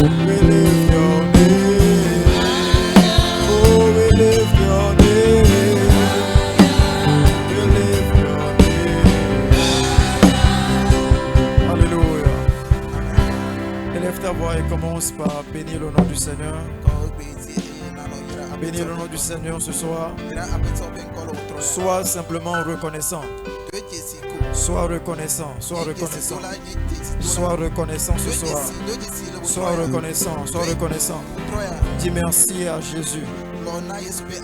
We lift your name. Oh, we lift your name. We lift your name. Alléluia. Élève ta voix et commence par bénir le nom du Seigneur. Bénir le nom du Seigneur ce soir. Sois simplement reconnaissant. Sois reconnaissant. Sois reconnaissant. Sois reconnaissant ce soir. Sois reconnaissant. Sois reconnaissant. Dis merci à Jésus.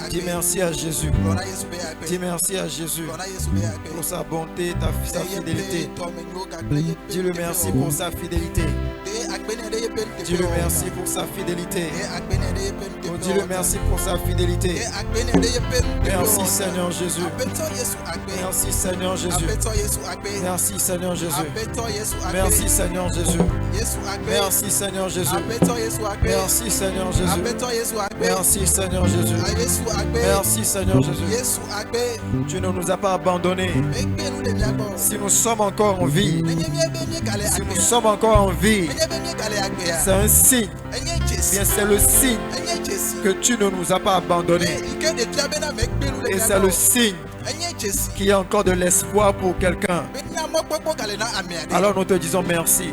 Dis merci à Jésus. Dis merci à Jésus pour sa bonté, sa fidélité. Dis-le merci pour sa fidélité. Dis-le merci pour sa fidélité. Oh, dis-le merci pour sa fidélité. Merci Seigneur Jésus. Merci Seigneur Jésus. Merci Seigneur Jésus. Merci Seigneur Jésus. Merci Seigneur Jésus. Merci Seigneur Jésus. Merci Seigneur Jésus. Merci Seigneur Jésus. Tu ne nous as pas abandonnés. Si nous sommes encore en vie, si nous sommes encore en vie, c'est un signe. Bien, c'est le signe que tu ne nous as pas abandonnés. Et c'est le signe qu'il y a encore de l'espoir pour quelqu'un. Alors nous te disons merci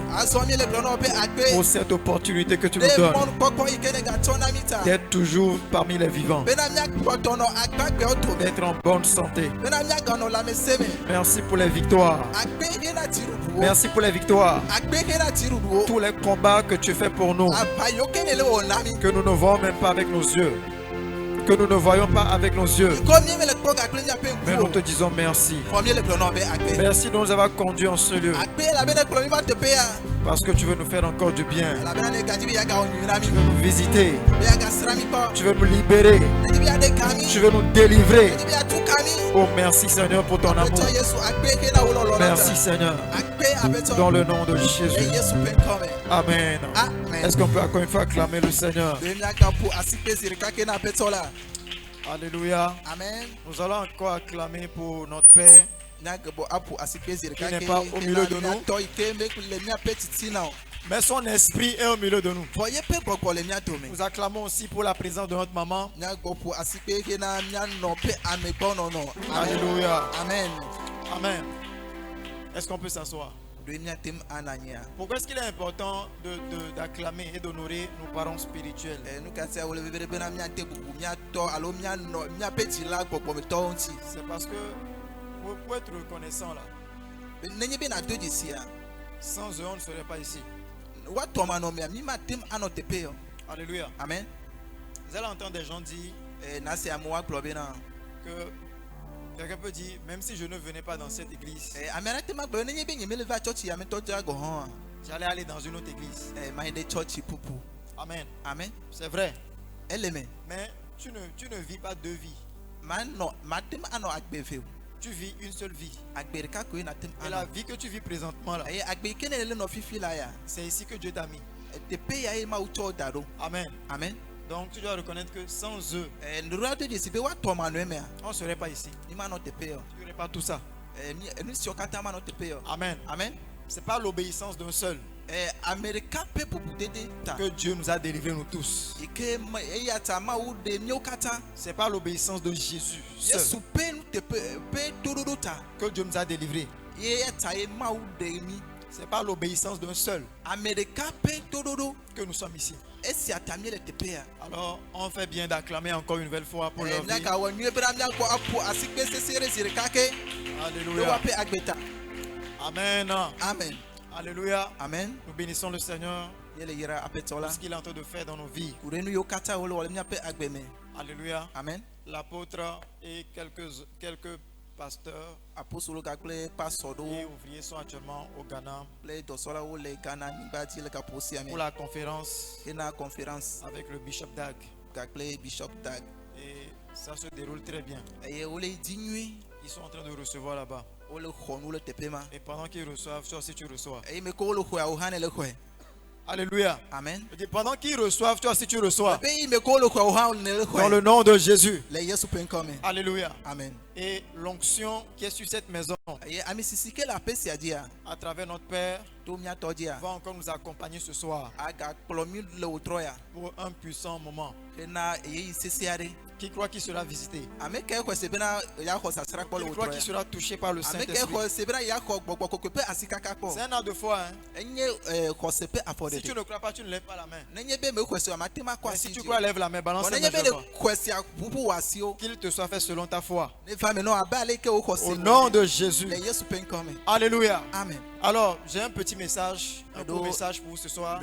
pour cette opportunité que tu nous donnes d'être toujours parmi les vivants, d'être en bonne santé. Merci pour les victoires. Merci pour les victoires. Tous les combats que tu fais pour nous, que nous ne voyons même pas avec nos yeux. Que nous ne voyons pas avec nos yeux. Mais nous te disons merci. Merci de nous avoir conduits en ce lieu. Parce que tu veux nous faire encore du bien. Tu veux nous visiter. Tu veux nous libérer. Tu veux nous délivrer. Oh, merci Seigneur pour ton amour. Merci Seigneur. Dans le nom de Jésus. Amen. Est-ce qu'on peut encore une fois acclamer le Seigneur? Alléluia. Amen. Nous allons encore acclamer pour notre Père qui n'est pas au milieu de nous, mais son esprit est au milieu de nous. Nous acclamons aussi pour la présence de notre maman. Alléluia. Amen. Amen. Est-ce qu'on peut s'asseoir? Pourquoi est-ce qu'il est important d'acclamer et d'honorer nos parents spirituels? C'est parce que pour être reconnaissant là, sans eux on ne serait pas ici. Alléluia. Amen. Vous allez entendre des gens dire que quelqu'un peut dire, même si je ne venais pas dans cette église, j'allais aller dans une autre église. Amen. Amen. C'est vrai. Mais tu ne vis pas deux vies. Tu vis une seule vie. Et la vie que tu vis présentement là, c'est ici que Dieu t'a mis. Amen. Amen. Donc tu dois reconnaître que sans eux, on ne serait pas ici. Il n'y aurait pas tout ça. Amen. Amen. Ce n'est pas l'obéissance d'un seul que Dieu nous a délivrés nous tous. Ce n'est pas l'obéissance de Jésus seul que Dieu nous a délivrés. Ce n'est pas l'obéissance d'un seul que nous sommes ici. Alors on fait bien d'acclamer encore une nouvelle fois pour leur vie. Alléluia. Amen. Amen. Alléluia. Amen. Nous bénissons le Seigneur pour ce qu'il est en train de faire dans nos vies. Alléluia. Amen. L'apôtre et quelques pasteurs et ouvriers sont actuellement au Ghana pour la conférence avec le Bishop Dag. Et ça se déroule très bien. Ils sont en train de recevoir là-bas. Et pendant qu'ils reçoivent, toi aussi tu reçois. Alléluia. Amen. Et pendant qu'ils reçoivent, toi aussi tu reçois. Dans le nom de Jésus. Alléluia. Amen. Et l'onction qui est sur cette maison, à travers notre Père, va encore nous accompagner ce soir pour un puissant moment. Qui croit qu'il sera visité? Qui croit qu'il sera touché par le Saint-Esprit? C'est un acte de foi. Si tu ne crois pas, tu ne lèves pas la main. Mais si tu crois, lève la main, balance la main. Qu'il te soit fait selon ta foi. Au nom de Jésus. Alléluia. Amen. Alors, j'ai un petit message, un court message pour vous ce soir.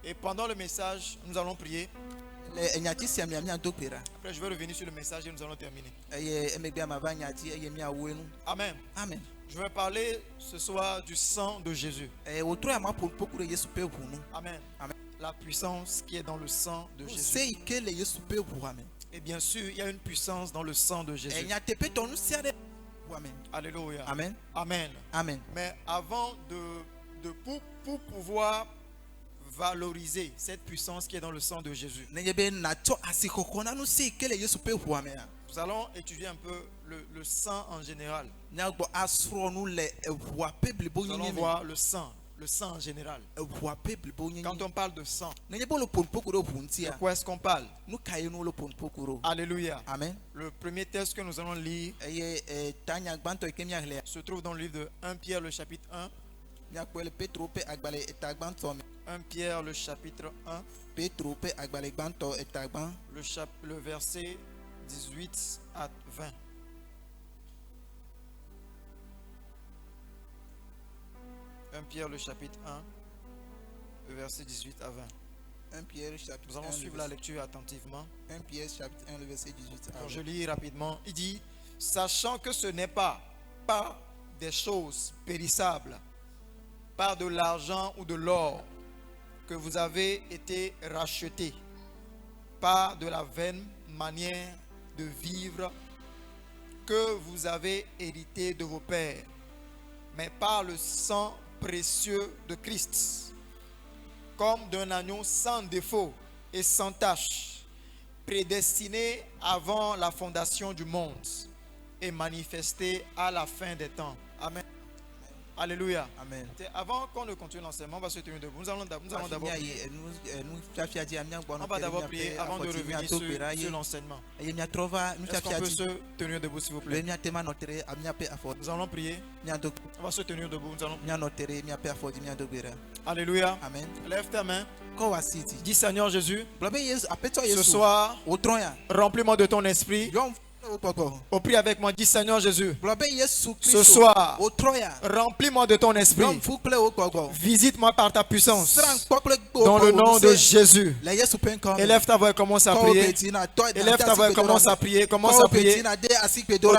Et pendant le message, nous allons prier. Après, je vais revenir sur le message et nous allons terminer. Amen. Amen. Je vais parler ce soir du sang de Jésus. Amen. Amen. La puissance qui est dans le sang de Jésus. Et bien sûr, il y a une puissance dans le sang de Jésus. Alléluia. Amen. Amen. Amen. Mais avant pour pouvoir valoriser cette puissance qui est dans le sang de Jésus, nous allons étudier un peu le sang en général. Nous allons voir le sang en général. Quand on parle de sang, de quoi est-ce qu'on parle? Alléluia. Amen. Le premier texte que nous allons lire se trouve dans le livre de 1 Pierre le chapitre 1. 1 Pierre le chapitre 1. Le verset 18 à 20. 1 Pierre le chapitre 1, le verset 18 à 20. 1 Pierre chapitre 1. Nous allons suivre la lecture attentivement. 1 Pierre chapitre 1, le verset 18 à 20. Je lis rapidement. Il dit, sachant que ce n'est pas par des choses périssables, par de l'argent ou de l'or, que vous avez été rachetés, par de la vaine manière de vivre que vous avez hérité de vos pères, mais par le sang précieux de Christ, comme d'un agneau sans défaut et sans tache, prédestiné avant la fondation du monde et manifesté à la fin des temps. Amen. Alléluia. Amen. Avant qu'on ne continue l'enseignement, on va se tenir debout. Nous allons d'abord prier. On va d'abord prier avant de revenir sur l'enseignement. Est-ce qu'on peut se tenir debout, s'il vous plaît? Nous allons prier. On va se tenir debout. Nous allons... Alléluia. Amen. Lève ta main. Dis Seigneur Jésus, ce soir, remplis-moi de ton esprit. Au prie avec moi, dis Seigneur Jésus, ce soir, remplis-moi de ton esprit. Visite-moi par ta puissance. Dans le nom de Jésus. Élève ta voix et commence à prier. Élève ta voix et commence à prier. Commence à prier.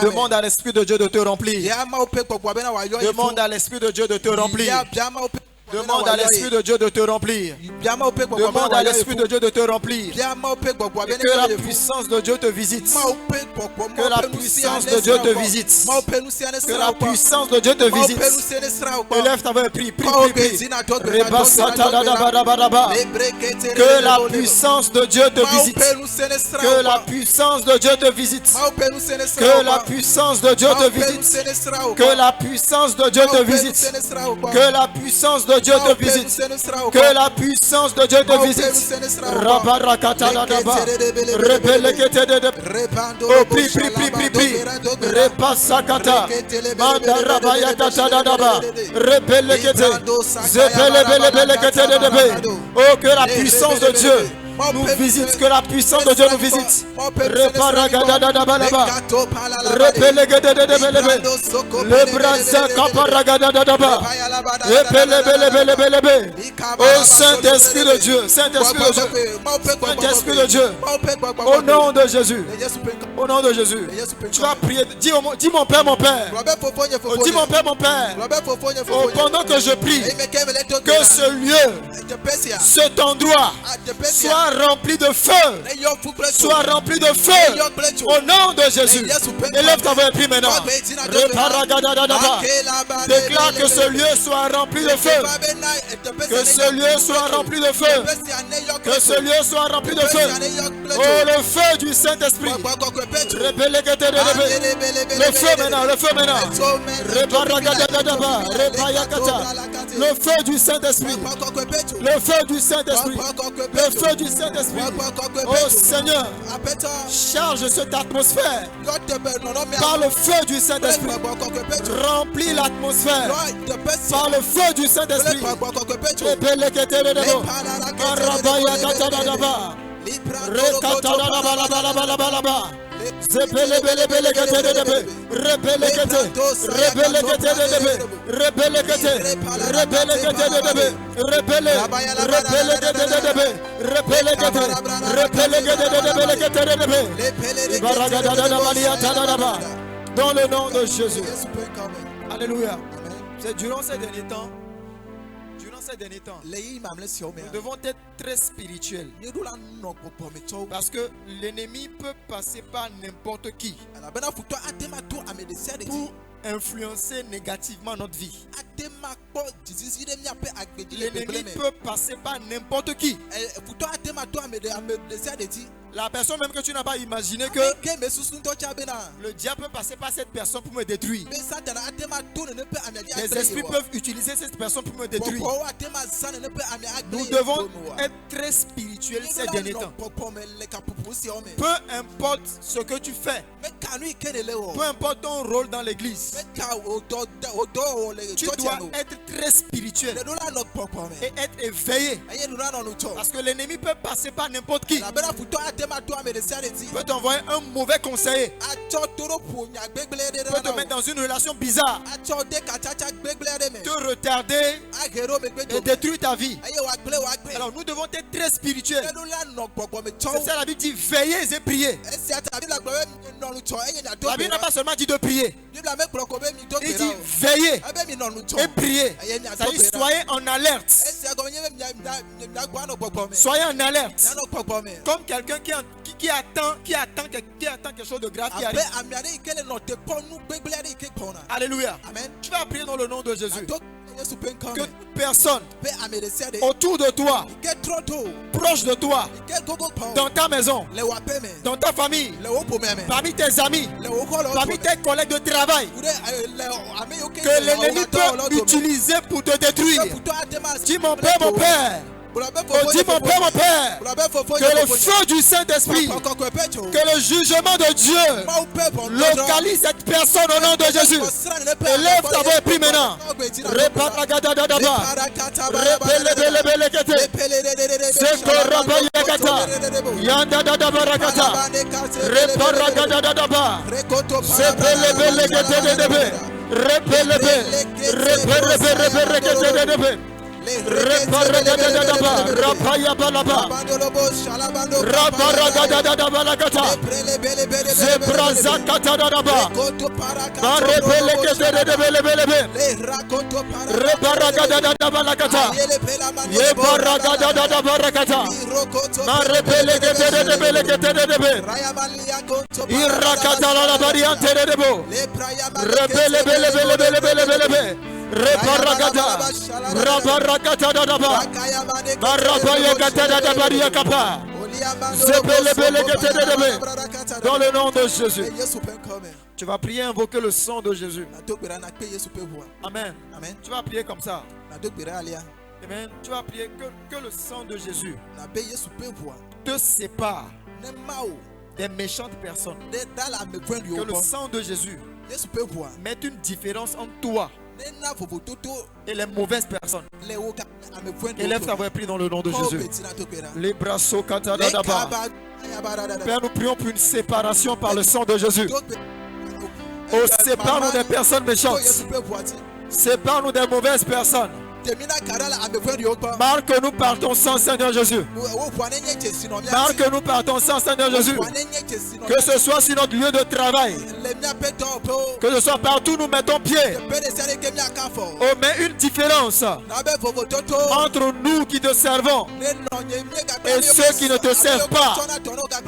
Demande à l'Esprit de Dieu de te remplir. Demande à l'Esprit de Dieu de te remplir. Demande à l'Esprit de Dieu de te remplir. Demande à l'Esprit de Dieu de te remplir. Et que la puissance de Dieu te visite. Que la puissance de Dieu te visite. Que la puissance de Dieu te visite. Élève ta voix et prie. Que la puissance de Dieu te visite. Que la puissance de Dieu te visite. Que la puissance de Dieu te visite. Que la puissance de Dieu te visite. Que la puissance de Dieu te visite. Que la puissance de Dieu te visite. Oh, prie. Repasakata. Oh, que la puissance de Dieu nous visite, que la puissance de Dieu nous visite. Oh Saint-Esprit de Dieu, Saint-Esprit de Dieu, Saint-Esprit de Dieu, au nom de Jésus, au nom de Jésus, tu vas prier. Dis mon Père, mon Père. Oh, dis mon Père, mon Père. Oh, pendant que je prie, que ce lieu cet endroit soit rempli de feu. Soit rempli de feu. Au nom de Jésus. Élève ta voix et prie maintenant. Déclare que ce lieu soit rempli de feu. Que ce lieu soit rempli de feu. Que ce lieu soit rempli de feu. Oh, le feu du Saint-Esprit. Le feu maintenant, le feu maintenant. Le feu du Saint-Esprit. Le feu du Saint-Esprit. Le feu du Saint-Esprit. Oh Seigneur, charge cette atmosphère par le feu du Saint-Esprit. Remplis l'atmosphère par le feu du Saint-Esprit. Dans le nom de Jésus. Alléluia. C'est durant ces derniers temps. Nous devons être très spirituels. Parce que l'ennemi peut passer par n'importe qui pour influencer négativement notre vie. L'ennemi peut passer par n'importe qui. La personne même que tu n'as pas imaginé que le diable peut passer par cette personne pour me détruire. Les esprits peuvent utiliser cette personne pour me détruire. Nous devons être très spirituels ces derniers temps. Peu importe ce que tu fais, peu importe ton rôle dans l'église, tu dois être très spirituel et être éveillé. Parce que l'ennemi peut passer par n'importe qui. Peut t'envoyer un mauvais conseiller. Peut te mettre dans une relation bizarre. Te retarder et détruire ta vie. Alors nous devons être très spirituels. C'est ça la Bible dit veillez et priez. La Bible n'a pas seulement dit de prier. Il dit veillez et priez. Ça dit soyez en alerte. Soyez en alerte. Comme quelqu'un qui attend quelque chose de grave qui arrive. Alléluia. Tu vas prier dans le nom de Jésus. Que toute personne autour de toi, proche de toi, dans ta maison, dans ta famille, parmi tes amis, parmi tes collègues de travail, que l'ennemi peut utiliser pour te détruire. Dis mon Père, mon Père. Oh, dis mon Père, que le feu du Saint-Esprit, que le jugement de Dieu localise cette personne au nom de Jésus. Élève ta voix et prie maintenant. Dans le nom de Jésus. Tu vas prier, invoquer le sang de Jésus. Amen. Tu vas prier comme ça. Amen. Tu vas prier que le sang de Jésus te sépare des méchantes personnes. Que le sang de Jésus mette une différence entre toi et les mauvaises personnes. Élève ta voix et prie dans le nom de Jésus. Les bras Père, nous prions pour une séparation par le sang de Jésus. Oh, sépare-nous des personnes méchantes. Sépare-nous des mauvaises personnes. Marque-nous par ton sang, Seigneur Jésus. Marque-nous par ton sang, Seigneur Jésus. Que ce soit sur notre lieu de travail, que ce soit partout où nous mettons pied. Oh, mais une différence entre nous qui te servons et ceux qui ne te servent pas.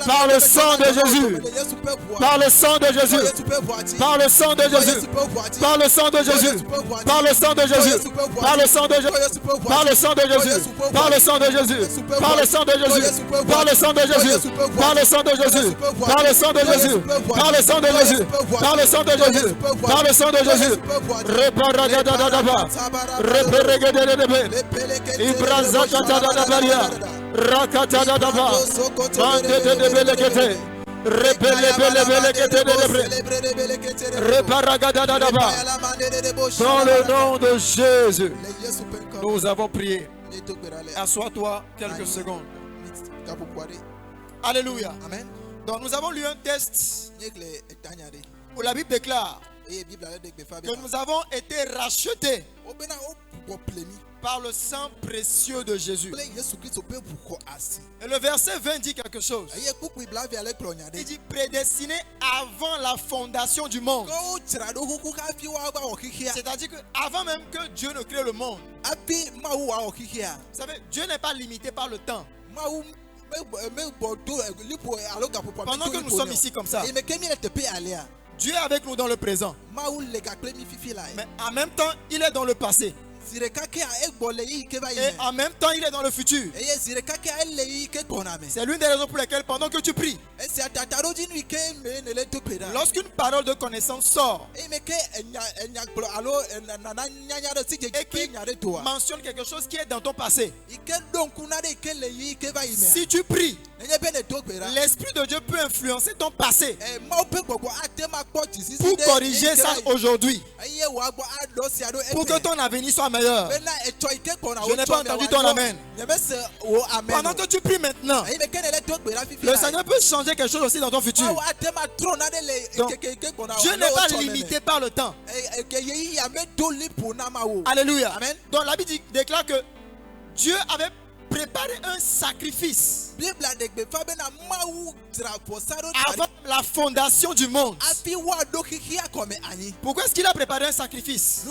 Par le sang de Jésus. Par le sang de Jésus. Par le sang de Jésus. Par le sang de Jésus. Par le sang de Jésus. Par le sang de Jésus. Par le sang de Jésus. Par le sang de Jésus. Par le sang de Jésus. Par le sang de Jésus. Par le sang de Jésus. Par le sang de Jésus. Par le sang de Jésus. Par le sang de Jésus. Par le sang de Jésus. Reparadadadaba. Reperegededebe. Ibrazakatadadabaria. Rakatadadaba. Mandededebelekete. Dans le nom de Jésus, nous avons prié. Assois-toi quelques secondes. Alléluia. Donc nous avons lu un texte où la Bible déclare que nous avons été rachetés par le sang précieux de Jésus. Et le verset 20 dit quelque chose. Il dit prédestiné avant la fondation du monde. C'est-à-dire qu'avant même que Dieu ne crée le monde, vous savez, Dieu n'est pas limité par le temps. Pendant que nous sommes ici comme ça, Dieu est avec nous dans le présent. Mais en même temps, il est dans le passé. Et en même temps, il est dans le futur. C'est l'une des raisons pour lesquelles, pendant que tu pries, lorsqu'une parole de connaissance sort et qui mentionne quelque chose qui est dans ton passé, si tu pries, l'Esprit de Dieu peut influencer ton passé pour corriger ça aujourd'hui, pour que ton avenir soit meilleur. Je n'ai pas entendu ton amen. Pendant que tu pries maintenant, le Seigneur peut changer quelque chose aussi dans ton futur. Donc, Dieu n'est pas limité par le temps. Alléluia. Donc la Bible déclare que Dieu avait préparer un sacrifice avant la fondation du monde. Pourquoi est-ce qu'il a préparé un sacrifice?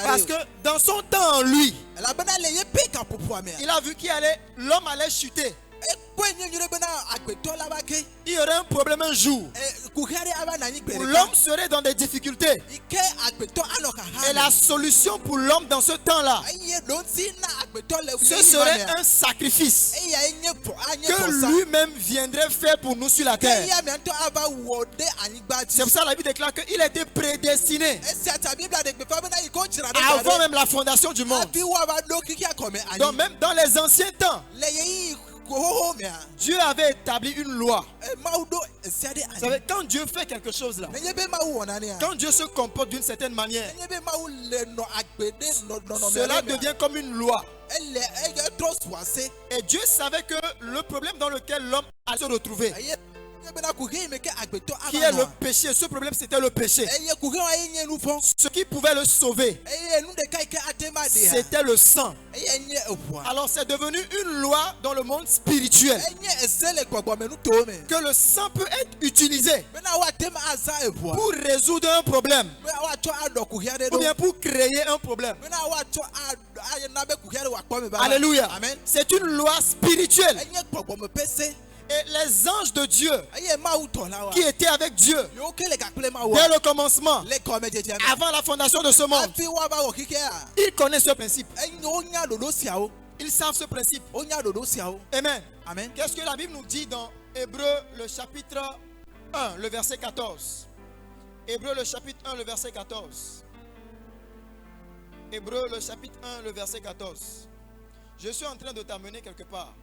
Parce que dans son temps en lui, il a vu l'homme allait chuter. Il y aurait un problème un jour où l'homme serait dans des difficultés. Et la solution pour l'homme dans ce temps-là, ce serait un sacrifice que lui-même viendrait faire pour nous sur la terre. C'est pour ça que la Bible déclare qu'il était prédestiné avant même la fondation du monde. Donc même dans les anciens temps, Dieu avait établi une loi. Vous savez, quand Dieu fait quelque chose là, quand Dieu se comporte d'une certaine manière, cela devient comme une loi. Et Dieu savait que le problème dans lequel l'homme allait se retrouver, qui est le péché, ce problème c'était le péché. Ce qui pouvait le sauver, c'était le sang. Alors c'est devenu une loi dans le monde spirituel que le sang peut être utilisé pour résoudre un problème ou bien pour créer un problème. Alléluia. C'est une loi spirituelle. Et les anges de Dieu qui étaient avec Dieu dès le commencement, avant la fondation de ce monde, ils connaissent ce principe. Ils savent ce principe. Amen. Amen. Qu'est-ce que la Bible nous dit dans Hébreux le chapitre 1, le verset 14? Hébreux le chapitre 1, le verset 14. Hébreux le chapitre 1, le verset 14. Je suis en train de t'amener quelque part.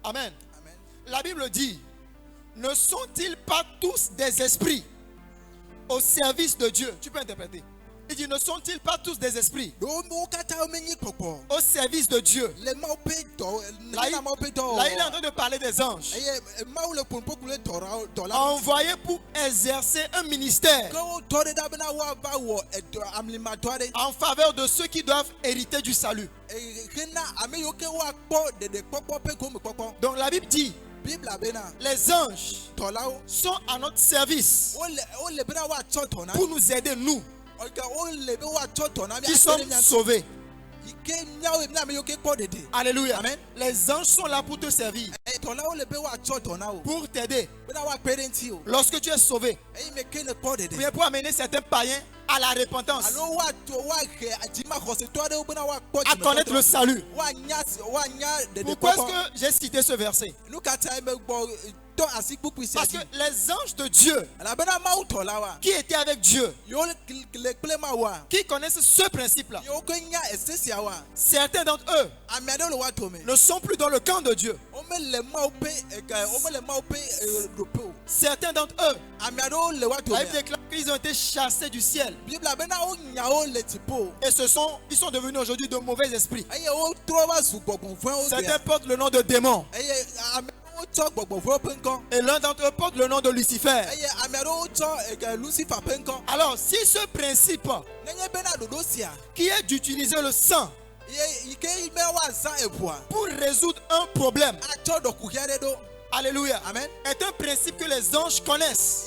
Amen. Amen. La Bible dit, ne sont-ils pas tous des esprits au service de Dieu? Tu peux interpréter. Il dit, ne sont-ils pas tous des esprits au service de Dieu? Là, il est en train de parler des anges, envoyés pour exercer un ministère en faveur de ceux qui doivent hériter du salut. Donc la Bible dit, les anges sont à notre service pour nous aider, nous qui sommes sauvés. Alléluia. Amen. Les anges sont là pour te servir, pour t'aider. Lorsque tu es sauvé, bien pour amener certains païens à la repentance, à connaître le salut. Pourquoi est-ce que j'ai cité ce verset? Parce que les anges de Dieu qui étaient avec Dieu, qui connaissent ce principe-là, certains d'entre eux ne sont plus dans le camp de Dieu. Certains d'entre eux, la Bible déclare qu'ils ont été chassés du ciel. Et ils sont devenus aujourd'hui de mauvais esprits. Certains portent le nom de démons. Et l'un d'entre eux porte le nom de Lucifer. Alors, si ce principe qui est d'utiliser le sang pour résoudre un problème, alléluia, Amen, est un principe que les anges connaissent.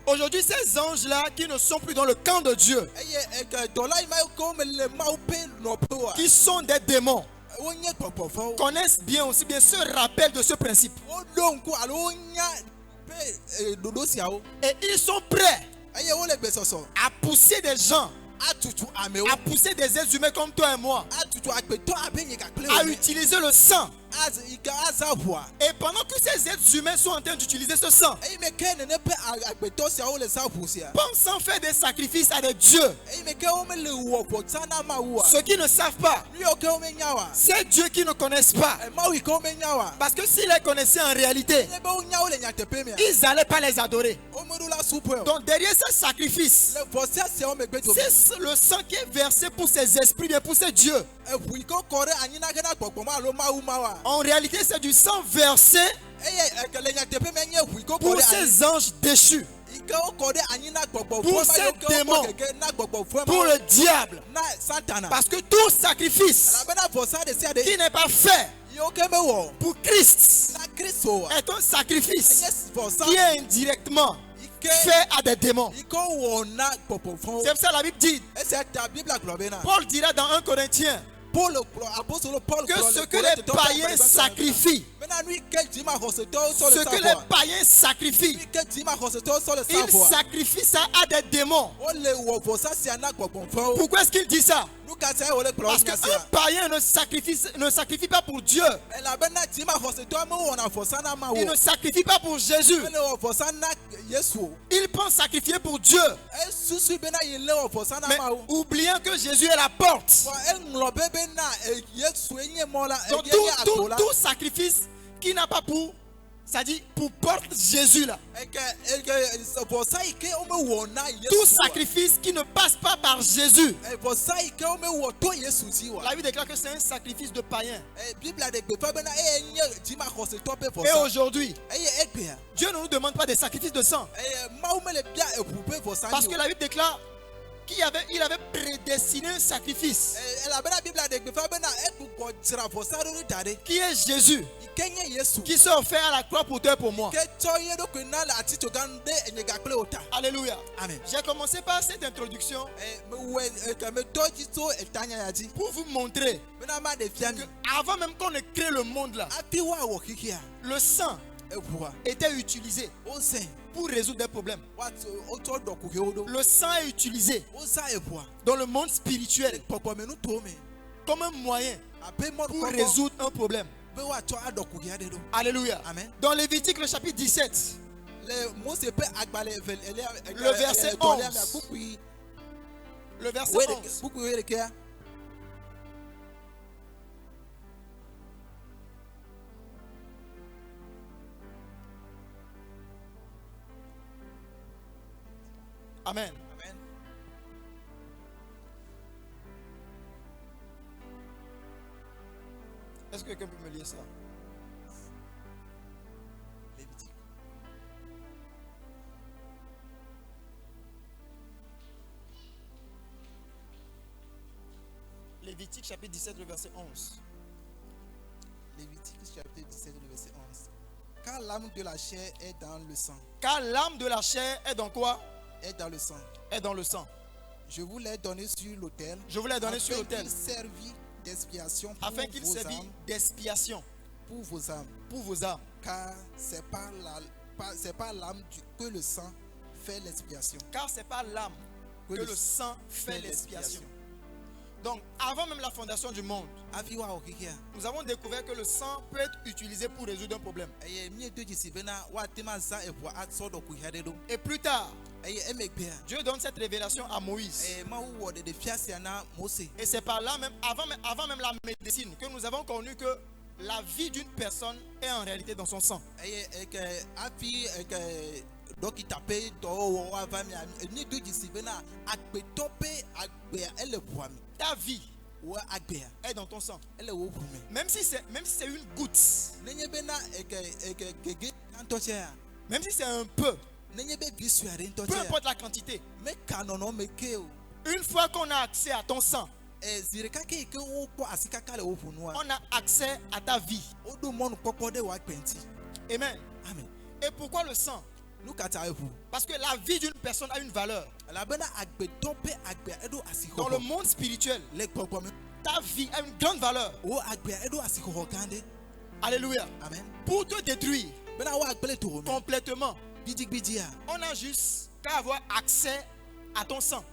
Aujourd'hui, ces anges-là qui ne sont plus dans le camp de Dieu, qui sont des démons, connaissent bien aussi bien ce rappel de ce principe. Et ils sont prêts à pousser des gens, à pousser des êtres humains comme toi et moi, à utiliser le sang. Et pendant que ces êtres humains sont en train d'utiliser ce sang, pensant faire des sacrifices à des dieux, ceux qui ne savent pas, ces dieux qui ne connaissent pas, parce que s'ils les connaissaient en réalité, ils n'allaient pas les adorer. Donc derrière ce sacrifice, c'est le sang qui est versé pour ces esprits, bien pour ces dieux. En réalité, c'est du sang versé pour ces anges déchus, pour ces démons, pour le diable. Parce que tout sacrifice qui n'est pas fait pour Christ est un sacrifice qui est indirectement fait à des démons. C'est pour ça que la Bible dit, Paul dira dans 1 Corinthiens, que ce que les païens sacrifient, ils sacrifient ça à des démons. Pourquoi est-ce qu'il dit ça? Parce qu'un païen ne sacrifie pas pour Dieu. Il ne sacrifie pas pour Jésus. Il pense sacrifier pour Dieu, mais oubliant que Jésus est la porte. Donc tout sacrifice qui n'a pas pour, c'est-à-dire pour porte Jésus là. Tout sacrifice qui ne passe pas par Jésus, la Bible déclare que c'est un sacrifice de païen. Et aujourd'hui, Dieu ne nous demande pas des sacrifices de sang, parce que la Bible déclare qu'il avait prédestiné un sacrifice qui est Jésus, qui s'est offert à la croix pour toi et pour moi. Alléluia. Amen. J'ai commencé par cette introduction pour vous montrer que avant même qu'on ait créé le monde là, le sang était utilisé pour résoudre des problèmes. Le sang est utilisé dans le monde spirituel comme un moyen pour résoudre un problème. Alléluia. Amen. Dans Lévitique le chapitre 17, le verset 11. Le verset 11. Amen. Est-ce que quelqu'un peut me lire ça? Lévitique. Lévitique chapitre 17, le verset 11. Lévitique chapitre 17, le verset 11. Car l'âme de la chair est dans le sang. Car l'âme de la chair est dans quoi? Est dans le sang. Est dans le sang. Je vous l'ai donné sur l'autel. Je vous l'ai donné sur l'autel. Afin qu'il serve d'expiation pour Afin qu'il vos serve âmes. d'expiation Pour vos âmes. pour vos âmes. Car c'est par l'âme que le sang fait l'expiation. Car c'est par l'âme que le sang fait l'expiation. Donc, avant même la fondation du monde, nous avons découvert que le sang peut être utilisé pour résoudre un problème. Et plus tard, Dieu donne cette révélation à Moïse. Et c'est par là même, avant même la médecine, que nous avons connu que la vie d'une personne est en réalité dans son sang. Ta vie est dans ton sang. Même si c'est une goutte, même si c'est un peu importe la quantité, une fois qu'on a accès à ton sang, on a accès à ta vie. Amen. Et pourquoi le sang? Parce que la vie d'une personne a une valeur. Dans le monde spirituel, ta vie a une grande valeur. Alléluia. Amen. Pour te détruire complètement, on a juste qu'à avoir accès à ton sang.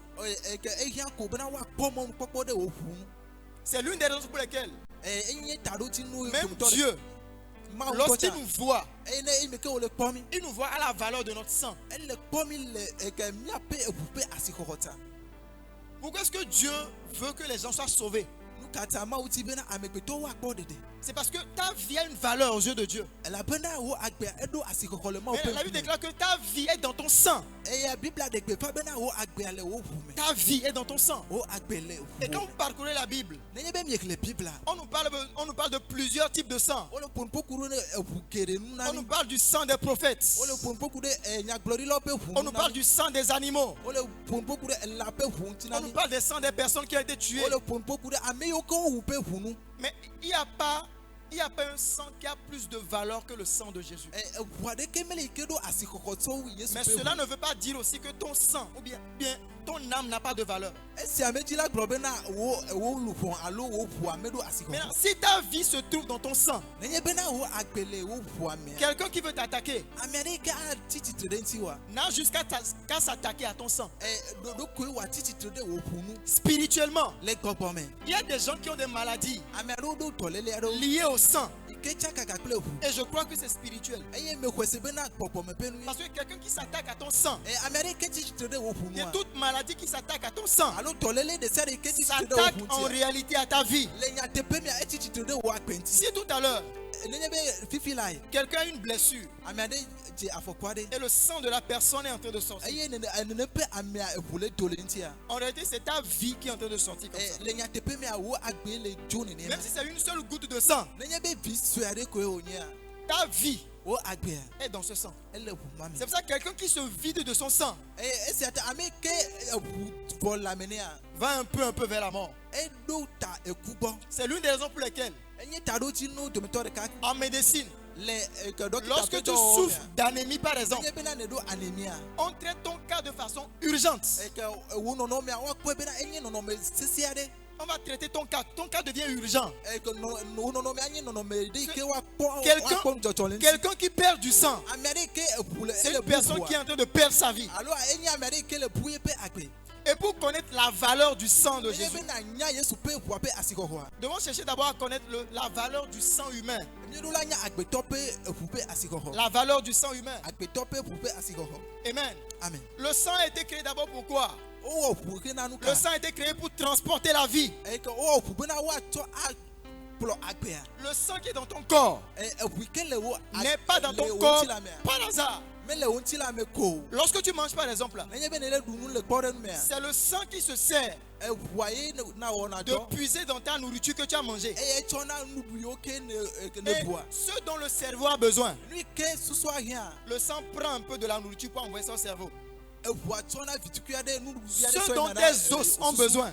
C'est l'une des raisons pour lesquelles même Dieu, lorsqu'il nous voit, il nous voit à la valeur de notre sang. Pourquoi est-ce que Dieu veut que les gens soient sauvés? C'est parce que ta vie a une valeur aux yeux de Dieu. Mais la Bible déclare que ta vie est dans ton sang. Ta vie est dans ton sang. Et quand vous parcourez la Bible, on nous parle de plusieurs types de sang. On nous parle du sang des prophètes. On nous parle du sang des animaux. On nous parle des sangs des personnes qui ont été tuées. Mais il n'y a pas un sang qui a plus de valeur que le sang de Jésus. Mais cela ne veut pas dire aussi que ton sang ou bien ton âme n'a pas de valeur. Maintenant, si ta vie se trouve dans ton sang, quelqu'un qui veut t'attaquer n'a jusqu'à s'attaquer à ton sang. Spirituellement, il y a des gens qui ont des maladies liées au sang. Et je crois que c'est spirituel. Parce que quelqu'un qui s'attaque à ton sang, il y a toute maladie qui s'attaque à ton sang, s'attaque en réalité à ta vie. Si tout à l'heure quelqu'un a une blessure et le sang de la personne est en train de sortir, en réalité c'est ta vie qui est en train de sortir comme ça. Même si c'est une seule goutte de sang, ta vie est dans ce sang. C'est pour ça que quelqu'un qui se vide de son sang va un peu vers la mort. C'est l'une des raisons pour lesquelles en médecine, lorsque tu souffres d'anémie par exemple, on traite ton cas de façon urgente. On va traiter ton cas devient urgent. Quelqu'un qui perd du sang, c'est une personne qui est en train de perdre sa vie. Et pour connaître la valeur du sang de Jésus, devons chercher d'abord à connaître la valeur du sang humain. La valeur du sang humain. Amen. Amen. Le sang a été créé d'abord pour quoi? Le sang a été créé pour transporter la vie. Le sang qui est dans ton corps n'est pas dans ton corps par hasard. Lorsque tu manges par exemple, c'est le sang qui se sert de puiser dans ta nourriture que tu as mangée. Et ce dont le cerveau a besoin, le sang prend un peu de la nourriture pour envoyer son cerveau. Ce dont tes os ont besoin,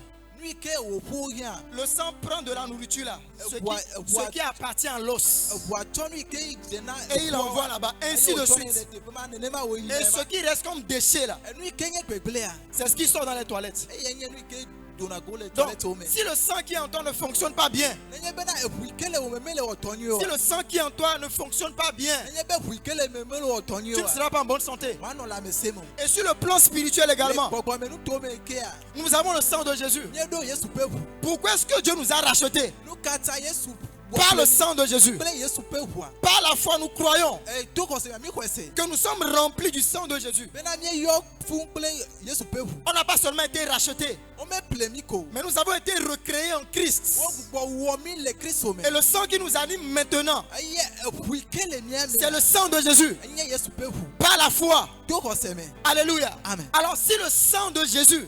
le sang prend de la nourriture là, ce qui appartient à l'os, et il envoie là-bas, ainsi de suite. Et ce qui reste comme déchet là, c'est ce qui sort dans les toilettes. Donc, si le sang qui est en toi ne fonctionne pas bien, si le sang qui est en toi ne fonctionne pas bien, tu ne seras pas en bonne santé. Et sur le plan spirituel également, nous avons le sang de Jésus. Pourquoi est-ce que Dieu nous a rachetés? Par le sang de Jésus. Par la foi, nous croyons que nous sommes remplis du sang de Jésus. On n'a pas seulement été rachetés, mais nous avons été recréés en Christ. Et le sang qui nous anime maintenant, c'est le sang de Jésus. Par la foi. Alléluia. Amen. Alors si le sang de Jésus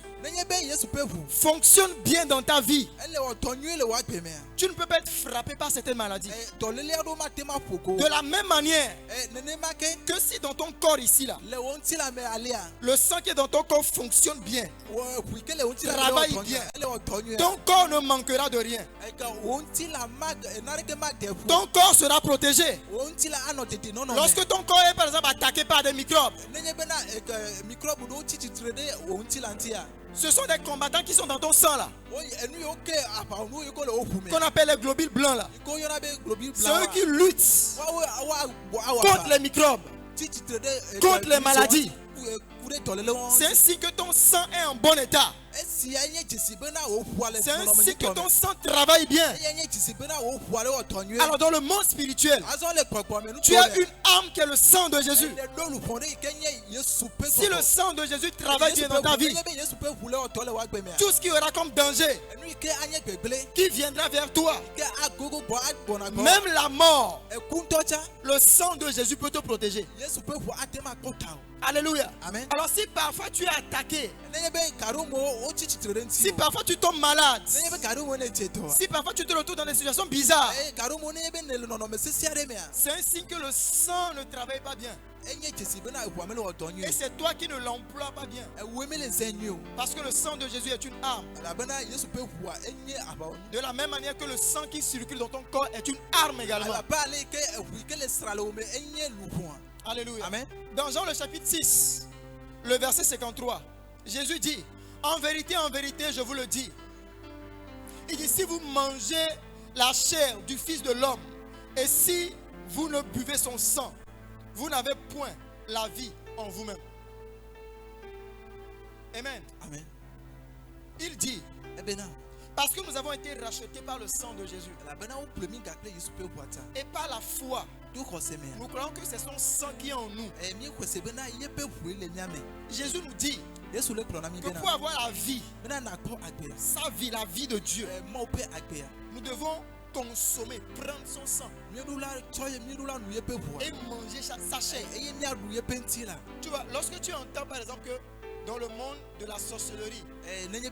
fonctionne bien dans ta vie, tu ne peux pas être frappé par certaines maladies. De la même manière que si dans ton corps ici là, le sang qui est dans ton corps fonctionne bien, travaille bien, ton corps ne manquera de rien. Ton corps sera protégé. Lorsque ton corps est par exemple attaqué par des microbes, ce sont des combattants qui sont dans ton sang là, qu'on appelle les globules blancs là. C'est eux qui luttent contre les microbes, contre les maladies. C'est ainsi que ton sang est en bon état. C'est ainsi que ton sang travaille bien. Alors dans le monde spirituel, tu as une arme qui est le sang de Jésus. Si le sang de Jésus travaille bien dans ta vie, tout ce qui aura comme danger qui viendra vers toi, même la mort, le sang de Jésus peut te protéger. Alléluia. Amen. Alors si parfois tu es attaqué, si parfois tu tombes malade, si parfois tu te retrouves dans des situations bizarres, c'est ainsi que le sang ne travaille pas bien. Et c'est toi qui ne l'emploies pas bien. Parce que le sang de Jésus est une arme. De la même manière que le sang qui circule dans ton corps est une arme également. Alléluia. Amen. Dans Jean le chapitre 6, le verset 53, Jésus dit: en vérité, je vous le dis. Il dit: si vous mangez la chair du Fils de l'homme et si vous ne buvez son sang, vous n'avez point la vie en vous-même. Amen. Amen. Il dit: parce que nous avons été rachetés par le sang de Jésus et par la foi, nous croyons que c'est son sang qui est en nous. Jésus nous dit que pour avoir la vie, sa vie, la vie de Dieu, nous devons consommer, prendre son sang et manger sa chair. Tu vois, lorsque tu entends par exemple que dans le monde de la sorcellerie, les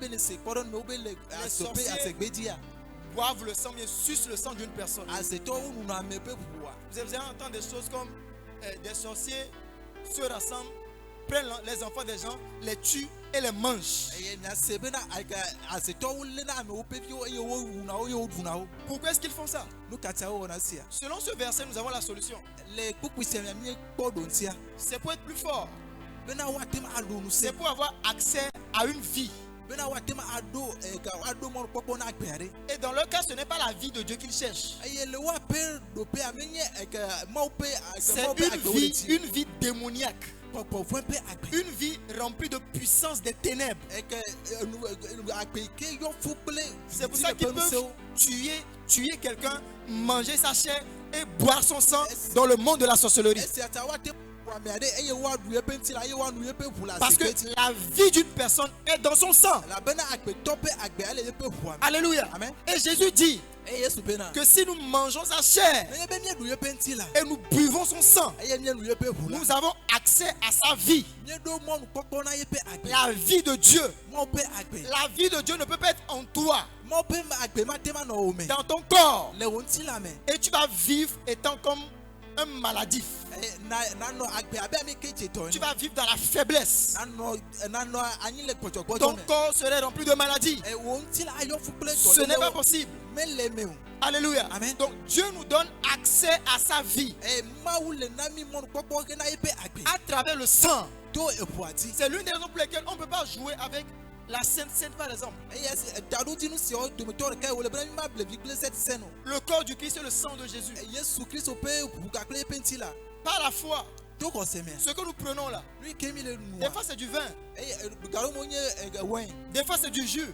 sorciers boivent le sang, bien sucent le sang d'une personne. Vous avez entendu des choses comme des sorciers se rassemblent, prennent les enfants des gens, les tuent et les mangent. Pourquoi est-ce qu'ils font ça? Selon ce verset, nous avons la solution. C'est pour être plus fort. C'est pour avoir accès à une vie. Et dans leur cas, ce n'est pas la vie de Dieu qu'ils cherchent. C'est une vie démoniaque. Une vie remplie de puissance des ténèbres. C'est pour ça qu'ils peuvent tuer quelqu'un, manger sa chair et boire son sang dans le monde de la sorcellerie. Parce que la vie d'une personne est dans son sang. Alléluia. Amen. Et Jésus dit que si nous mangeons sa chair et nous buvons son sang, nous avons accès à sa vie. La vie de Dieu. La vie de Dieu ne peut pas être en toi, dans ton corps. Et tu vas vivre étant comme un maladif. Tu vas vivre dans la faiblesse. Ton corps serait rempli de maladies. Ce n'est pas possible. Alléluia. Amen. Donc Dieu nous donne accès à sa vie à travers le sang. C'est l'une des raisons pour lesquelles on ne peut pas jouer avec la Sainte Seine, par exemple. Le corps du Christ et le sang de Jésus. Par la foi, ce que nous prenons là, des fois c'est du vin, des fois c'est du jus,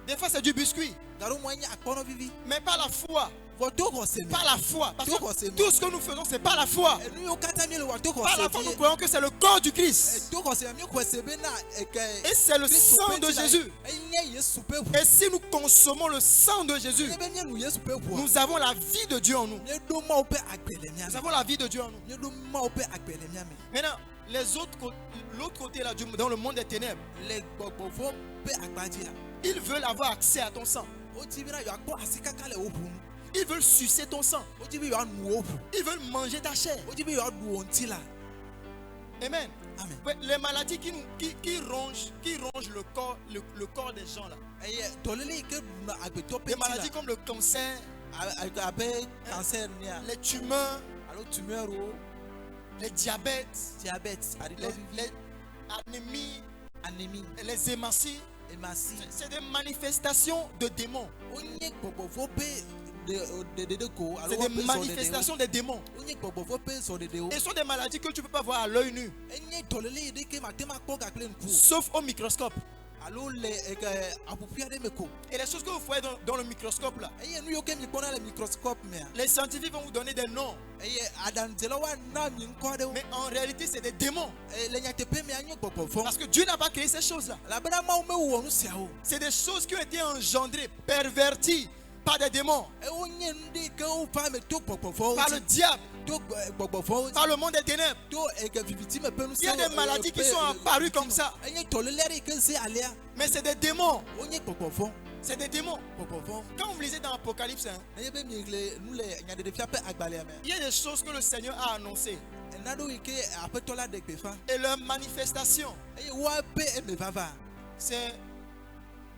des fois c'est du biscuit. Mais par la foi, par la foi, parce que tout ce que nous faisons c'est par la foi. Par la foi nous croyons que c'est le corps du Christ et c'est le sang de Jésus. Et si nous consommons le sang de Jésus, nous avons la vie de Dieu en nous. Nous avons la vie de Dieu en nous. Maintenant, l'autre côté là, dans le monde des ténèbres, ils veulent avoir accès à ton sang. Ils veulent sucer ton sang. Ils veulent manger ta chair. Amen. Amen. Les maladies qui rongent le corps des gens là. Des maladies comme le cancer, les tumeurs, les diabètes, les anémies, les hématies. C'est des manifestations de démons. C'est des manifestations des démons. Et ce sont des maladies que tu ne peux pas voir à l'œil nu, sauf au microscope. Et les choses que vous voyez dans le microscope là, les scientifiques vont vous donner des noms, mais en réalité c'est des démons. Parce que Dieu n'a pas créé ces choses là. C'est des choses qui ont été engendrées, perverties par des démons, par le diable, par le monde des ténèbres. Il y a des maladies qui sont apparues comme ça, mais c'est des démons. C'est des démons. Quand vous lisez dans l'Apocalypse, il y a des choses que le Seigneur a annoncées. Et leur manifestation, c'est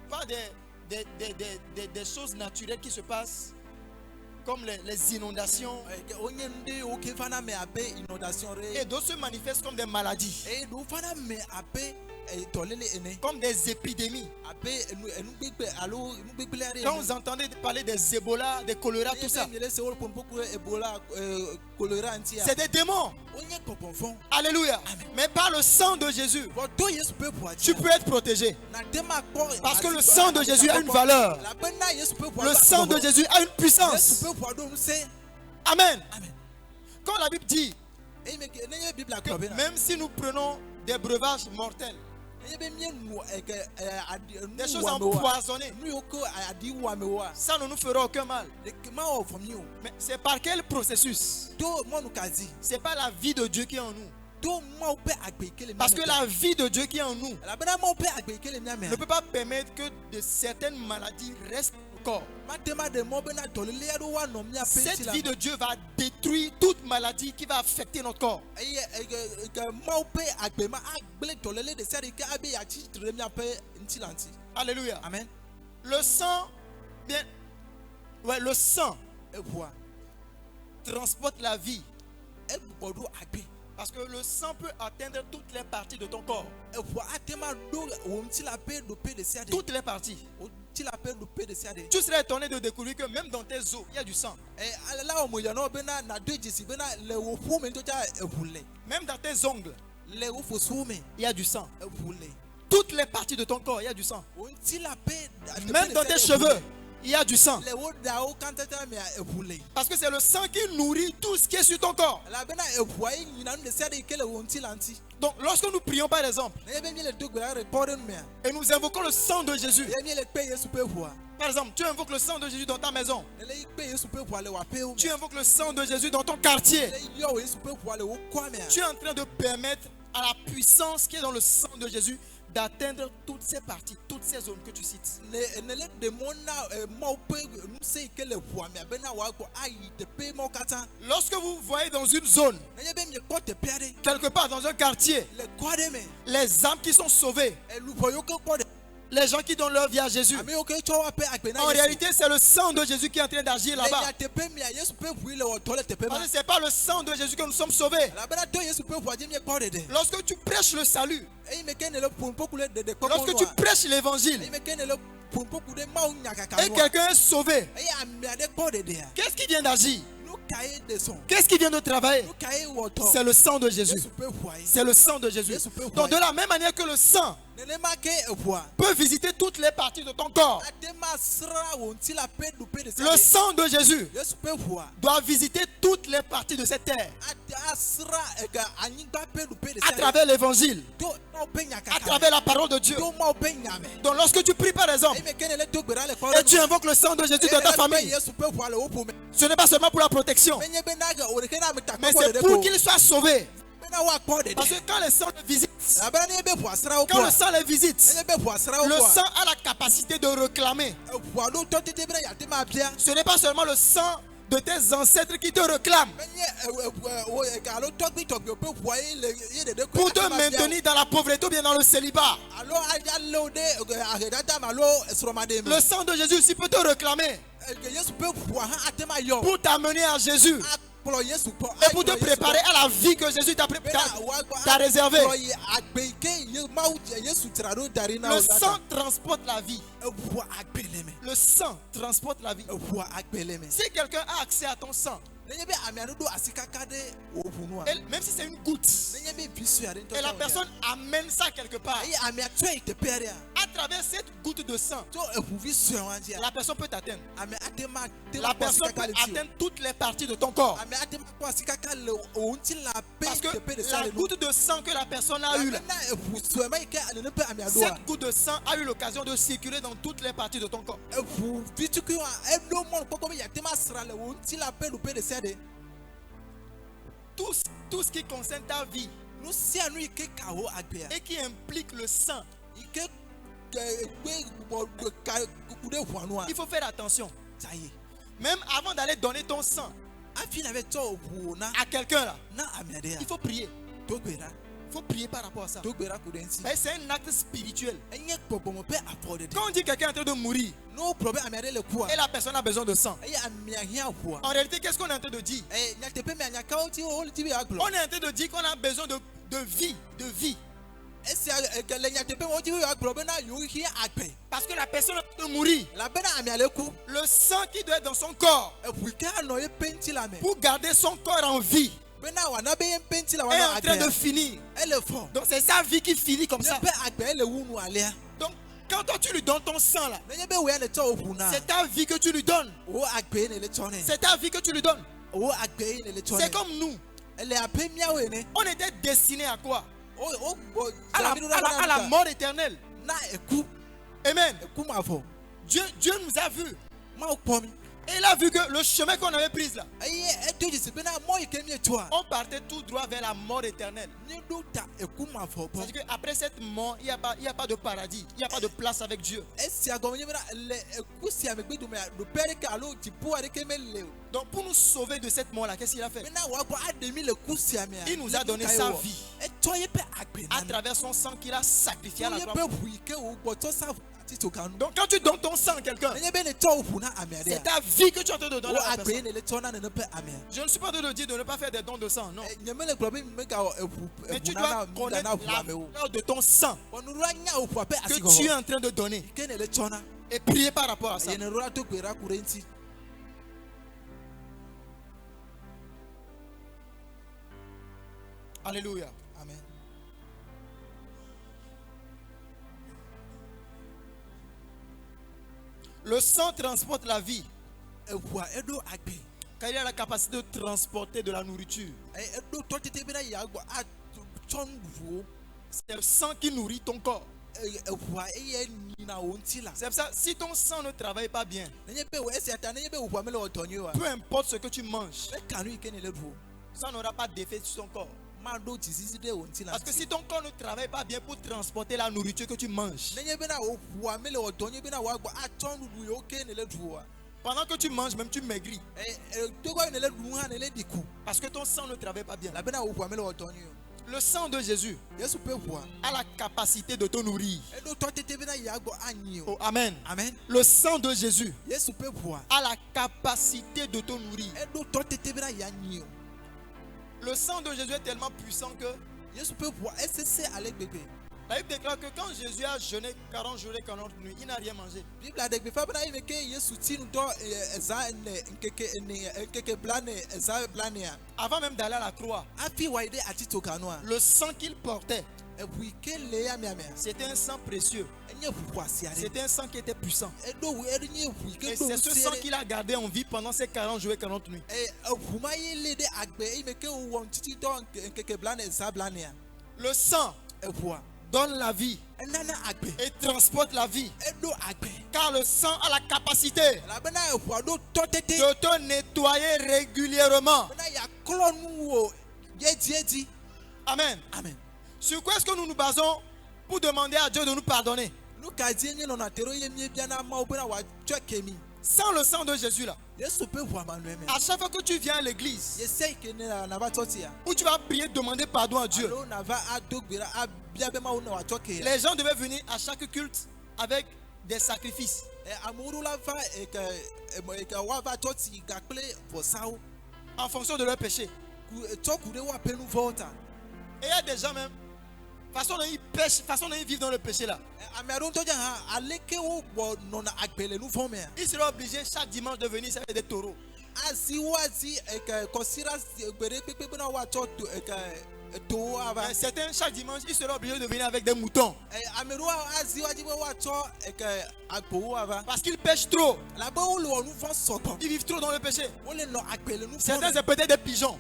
pas des choses naturelles qui se passent, comme les inondations. Et d'autres se manifestent comme des maladies, comme des épidémies. Quand vous entendez parler des Ebola, des choléra, tout ça, c'est des démons. Alléluia. Mais par le sang de Jésus, tu peux être protégé. Parce que le sang de Jésus a une valeur. Le sang de Jésus a une puissance. Amen. Quand la Bible dit que même si nous prenons des breuvages mortels, des choses empoisonnées, ça ne nous fera aucun mal. Mais c'est par quel processus? C'est pas la vie de Dieu qui est en nous. Parce que la vie de Dieu qui est en nous ne peut pas permettre que de certaines maladies restent au corps. Cette vie de Dieu va détruire toute maladie qui va affecter notre corps. Alléluia. Amen. Le sang, le sang transporte la vie. Parce que le sang peut atteindre toutes les parties de ton corps. Toutes les parties. Tu serais étonné de découvrir que même dans tes os, il y a du sang. Même dans tes ongles, il y a du sang. Toutes les parties de ton corps, il y a du sang. Même dans tes cheveux, il y a du sang. Parce que c'est le sang qui nourrit tout ce qui est sur ton corps. Donc lorsque nous prions par exemple, et nous invoquons le sang de Jésus. Par exemple, tu invoques le sang de Jésus dans ta maison. Tu invoques le sang de Jésus dans ton quartier. Tu es en train de permettre à la puissance qui est dans le sang de Jésus d'atteindre toutes ces parties, toutes ces zones que tu cites. Lorsque vous voyez dans une zone, quelque part dans un quartier, les âmes qui sont sauvées, les gens qui donnent leur vie à Jésus, en réalité c'est le sang de Jésus qui est en train d'agir là-bas. Parce que ce n'est pas le sang de Jésus que nous sommes sauvés. Lorsque tu prêches le salut, lorsque tu prêches l'évangile, et quelqu'un est sauvé, qu'est-ce qui vient d'agir? Qu'est-ce qui vient de travailler? C'est le sang de Jésus. C'est le sang de Jésus. Donc de la même manière que le sang peut visiter toutes les parties de ton corps, le sang de Jésus doit visiter toutes les parties de cette terre à travers l'évangile, à travers la parole de Dieu. Donc lorsque tu pries par exemple et tu invoques le sang de Jésus dans ta famille, ce n'est pas seulement pour la protection, mais c'est pour qu'il soit sauvé. Parce que quand le sang les visite, le sang a la capacité de réclamer. Ce n'est pas seulement le sang de tes ancêtres qui te réclament pour te maintenir dans la pauvreté ou bien dans le célibat. Le sang de Jésus aussi peut te réclamer pour t'amener à Jésus et pour te préparer à la vie que Jésus t'a réservée. Le sang transporte la vie. Le sang transporte la vie. Si quelqu'un a accès à ton sang, même si c'est une goutte, et la personne amène ça quelque part, à travers cette goutte de sang, la personne peut t'atteindre. La personne peut atteindre toutes les parties de ton corps. Parce que la goutte de sang que la personne a eue, cette goutte de sang a eu l'occasion de circuler dans toutes les parties de ton corps. Tout ce qui concerne ta vie et qui implique le sang, il faut faire attention. Même avant d'aller donner ton sang à quelqu'un là, il faut prier. Il faut prier par rapport à ça. C'est un acte spirituel. Quand on dit quelqu'un est en train de mourir et la personne a besoin de sang, en réalité, qu'est-ce qu'on est en train de dire? On est en train de dire qu'on a besoin de vie. Parce que la personne est en train de mourir. Le sang qui doit être dans son corps pour garder son corps en vie est en train de finir. Donc c'est sa vie qui finit comme ça. Donc quand toi tu lui donnes ton sang là, c'est ta vie que tu lui donnes. C'est ta vie que tu lui donnes. C'est comme nous. On était destinés à quoi? À la mort éternelle. Amen. Dieu nous a vus. Et il a vu que le chemin qu'on avait pris là, on partait tout droit vers la mort éternelle. C'est-à-dire qu'après cette mort, il n'y a pas de paradis. Il n'y a pas de place avec Dieu. Donc pour nous sauver de cette mort là, qu'est-ce qu'il a fait? Il nous a donné sa vie à travers son sang qu'il a sacrifié à la croix. Donc quand tu donnes ton sang à quelqu'un, c'est ta vie que tu es en train de donner à la personne. Je ne suis pas en train de dire de ne pas faire des dons de sang, non. Mais tu dois connaître la valeur de ton sang que tu es en train de donner et prier par rapport à ça. Alléluia. Amen. Le sang transporte la vie. Car il a la capacité de transporter de la nourriture. C'est le sang qui nourrit ton corps. C'est pour ça, si ton sang ne travaille pas bien, peu importe ce que tu manges, ça n'aura pas d'effet sur ton corps. Parce que si ton corps ne travaille pas bien pour transporter la nourriture que tu manges, pendant que tu manges, même tu maigris. Parce que ton sang ne travaille pas bien. Le sang de Jésus a la capacité de te nourrir. Oh, amen. Amen. Le sang de Jésus a la capacité de te nourrir. Le sang de Jésus est tellement puissant que la Bible déclare que quand Jésus a jeûné 40 jours et 40 nuits, il n'a rien mangé. Avant même d'aller à la croix, le sang qu'il portait, c'était un sang précieux. C'était un sang qui était puissant. Et c'est ce sang qu'il a gardé en vie pendant ces 40 jours et 40 nuits. Le sang donne la vie et transporte la vie. Car le sang a la capacité de te nettoyer régulièrement. Amen. Amen. Sur quoi est-ce que nous nous basons pour demander à Dieu de nous pardonner? Sans le sang de Jésus là, à chaque fois que tu viens à l'église, où tu vas prier, demander pardon à Dieu, les gens devaient venir à chaque culte avec des sacrifices. En fonction de leur péché. Et il y a des gens même, façon dont ils pêchent, façon dont ils vivent dans le péché là. Ils seront obligés chaque dimanche de venir avec des taureaux. Certains chaque dimanche ils seront obligés de venir avec des moutons. Parce qu'ils pêchent trop. Ils vivent trop dans le péché. Certains c'est peut-être des pigeons.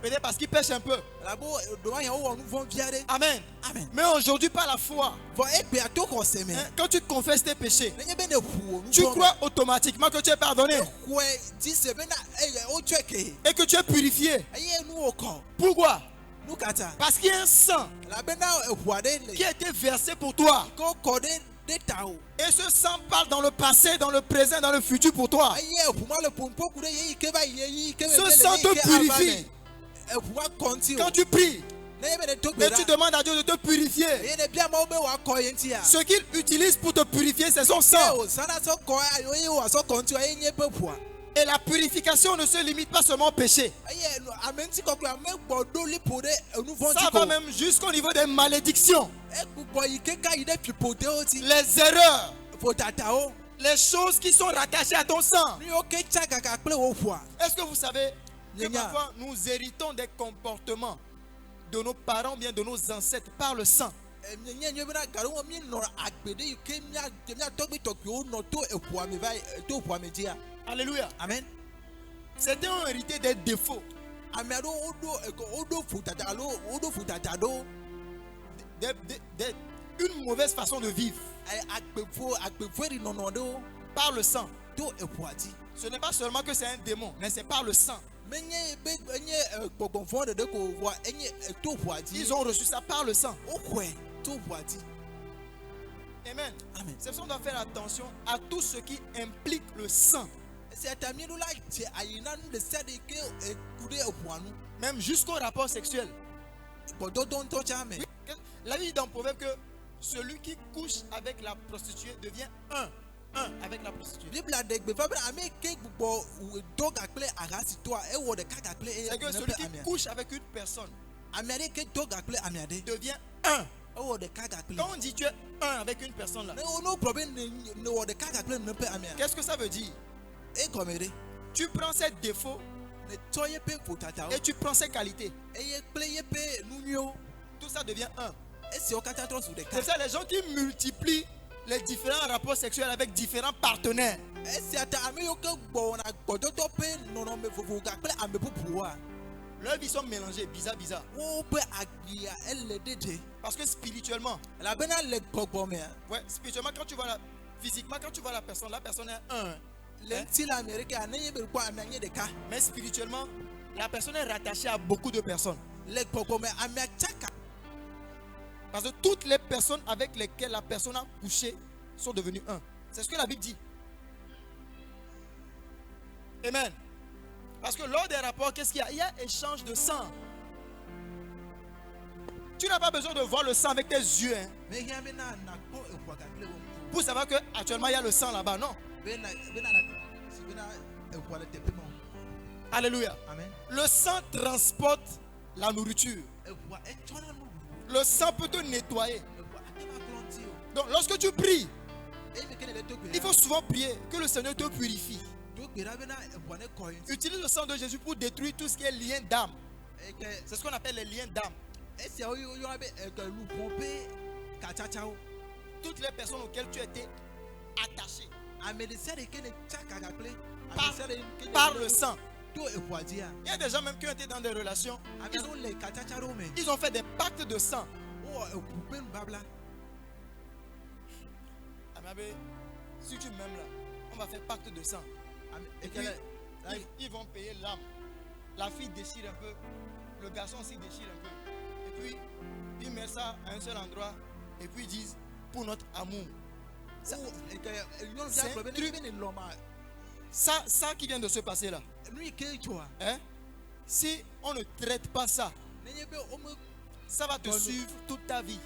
Peut-être parce qu'ils pêchent un peu. Amen. Amen. Mais aujourd'hui par la foi, quand tu confesses tes péchés, tu crois automatiquement que tu es pardonné et que tu es purifié. Pourquoi? Parce qu'il y a un sang qui a été versé pour toi. Et ce sang parle dans le passé, dans le présent, dans le futur pour toi. Ce sang te purifie. Quand tu pries, mais tu demandes à Dieu de te purifier. Ce qu'il utilise pour te purifier, c'est son sang. Et la purification ne se limite pas seulement au péché. Ça va même jusqu'au niveau des malédictions, les erreurs, les choses qui sont rattachées à ton sang. Est-ce que vous savez que parfois nous héritons des comportements de nos parents, bien de nos ancêtres par le sang? Alléluia. Amen. Certains ont hérité des défauts, une mauvaise façon de vivre par le sang. Ce n'est pas seulement que c'est un démon, mais c'est par le sang. Ils ont reçu ça par le sang. Amen. Amen. C'est pour ça qu'on doit faire attention à tout ce qui implique le sang. Même jusqu'au rapport sexuel. La Bible dit dans Proverbe que celui qui couche avec la prostituée devient un avec la prostituée. C'est que celui qui couche avec une personne devient un. Quand on dit tu es un avec une personne là, qu'est-ce que ça veut dire? Tu prends ses défauts et tu prends ses qualités. Tout ça devient un. C'est ça, les gens qui multiplient les différents rapports sexuels avec différents partenaires. Leurs vies sont mélangées, bizarre. Parce que spirituellement, ouais, spirituellement, quand tu vois physiquement, quand tu vois la personne est un. Mais spirituellement, la personne est rattachée à beaucoup de personnes. Parce que toutes les personnes avec lesquelles la personne a couché sont devenues un. C'est ce que la Bible dit. Amen. Parce que lors des rapports, qu'est-ce qu'il y a? Il y a échange de sang. Tu n'as pas besoin de voir le sang avec tes yeux. Hein, pour savoir qu'actuellement il y a le sang là-bas. Non. Alléluia. Amen. Le sang transporte la nourriture. Le sang peut te nettoyer. Donc lorsque tu pries, il faut souvent prier que le Seigneur te purifie. Utilise le sang de Jésus pour détruire tout ce qui est lien d'âme. C'est ce qu'on appelle les liens d'âme. Toutes les personnes auxquelles tu étais attaché par le sang. Il y a des gens même qui ont été dans des relations. Ils ont fait des pactes de sang. Si tu m'aimes là, on va faire pacte de sang. Et puis, ils vont payer l'âme. La fille déchire un peu. Le garçon aussi déchire un peu. Et puis, ils mettent ça à un seul endroit. Et puis ils disent, pour notre amour. Ça qui vient de se passer là. Hein? Si on ne traite pas ça, ça va te suivre toute ta vie.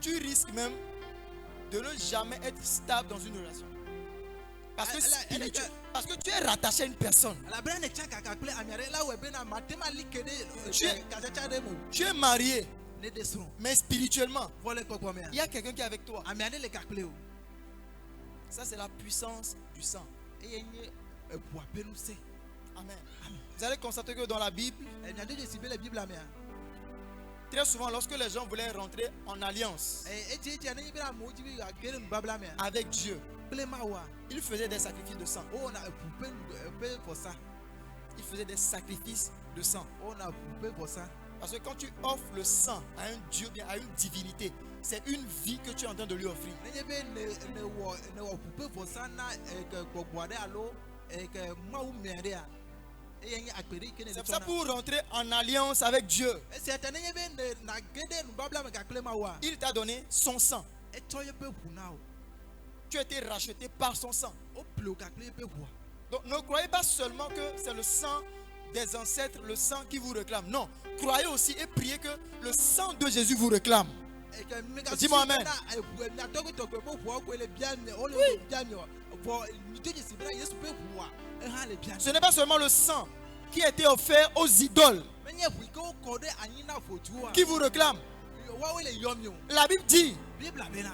Tu risques même de ne jamais être stable dans une relation. Parce que tu es rattaché à une personne. Tu es marié. Mais spirituellement, il y a quelqu'un qui est avec toi. Ça, c'est la puissance du sang. Amen. Vous allez constater que dans la Bible, très souvent, lorsque les gens voulaient rentrer en alliance avec Dieu, ils faisaient des sacrifices de sang. Ils faisaient des sacrifices de sang. Parce que quand tu offres le sang à un Dieu, à une divinité, c'est une vie que tu es en train de lui offrir. C'est ça pour rentrer en alliance avec Dieu. Il t'a donné son sang. Tu as été racheté par son sang. Donc ne croyez pas seulement que c'est le sang des ancêtres, le sang qui vous réclame. Non, croyez aussi et priez que le sang de Jésus vous réclame. Dis-moi amen. Ce n'est pas seulement le sang qui a été offert aux idoles qui vous réclame. La Bible dit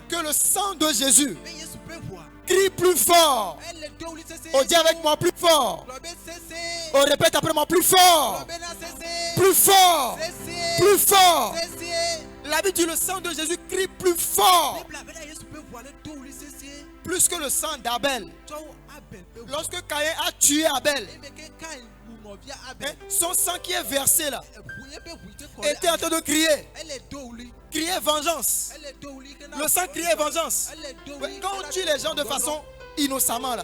que le sang de Jésus crie plus fort. On dit avec moi plus fort. On répète après moi plus fort. Plus fort. Plus fort. La Bible dit le sang de Jésus crie plus fort. Plus que le sang d'Abel. Lorsque Caïn a tué Abel, son sang qui est versé là était en train de crier. Crier vengeance. Le sang criait vengeance. Quand on tue les gens de façon innocemment là,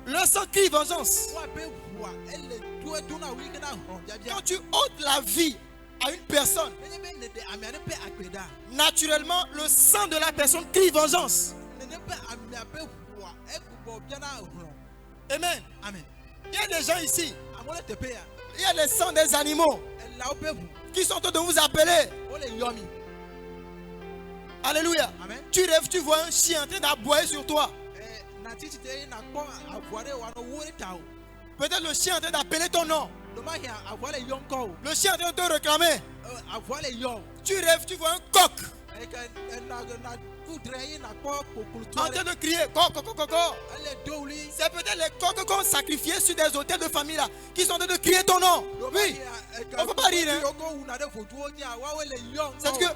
le sang crie vengeance. Quand tu ôtes la vie à une personne, naturellement le sang de la personne crie vengeance. Amen. Amen. Il y a des gens ici. Il y a les sangs des animaux qui sont en train de vous appeler. Alléluia. Amen. Tu rêves, tu vois un chien en train d'aboyer sur toi. Peut-être le chien en train d'appeler ton nom. Le chien en train de te réclamer. Tu rêves, tu vois un coq en train de crier coco, coco, coco. C'est peut-être les coqs qu'on sacrifiait sur des hôtels de famille là, qui sont en train de crier ton nom. Oui, on ne peut pas rire. Hein? C'est que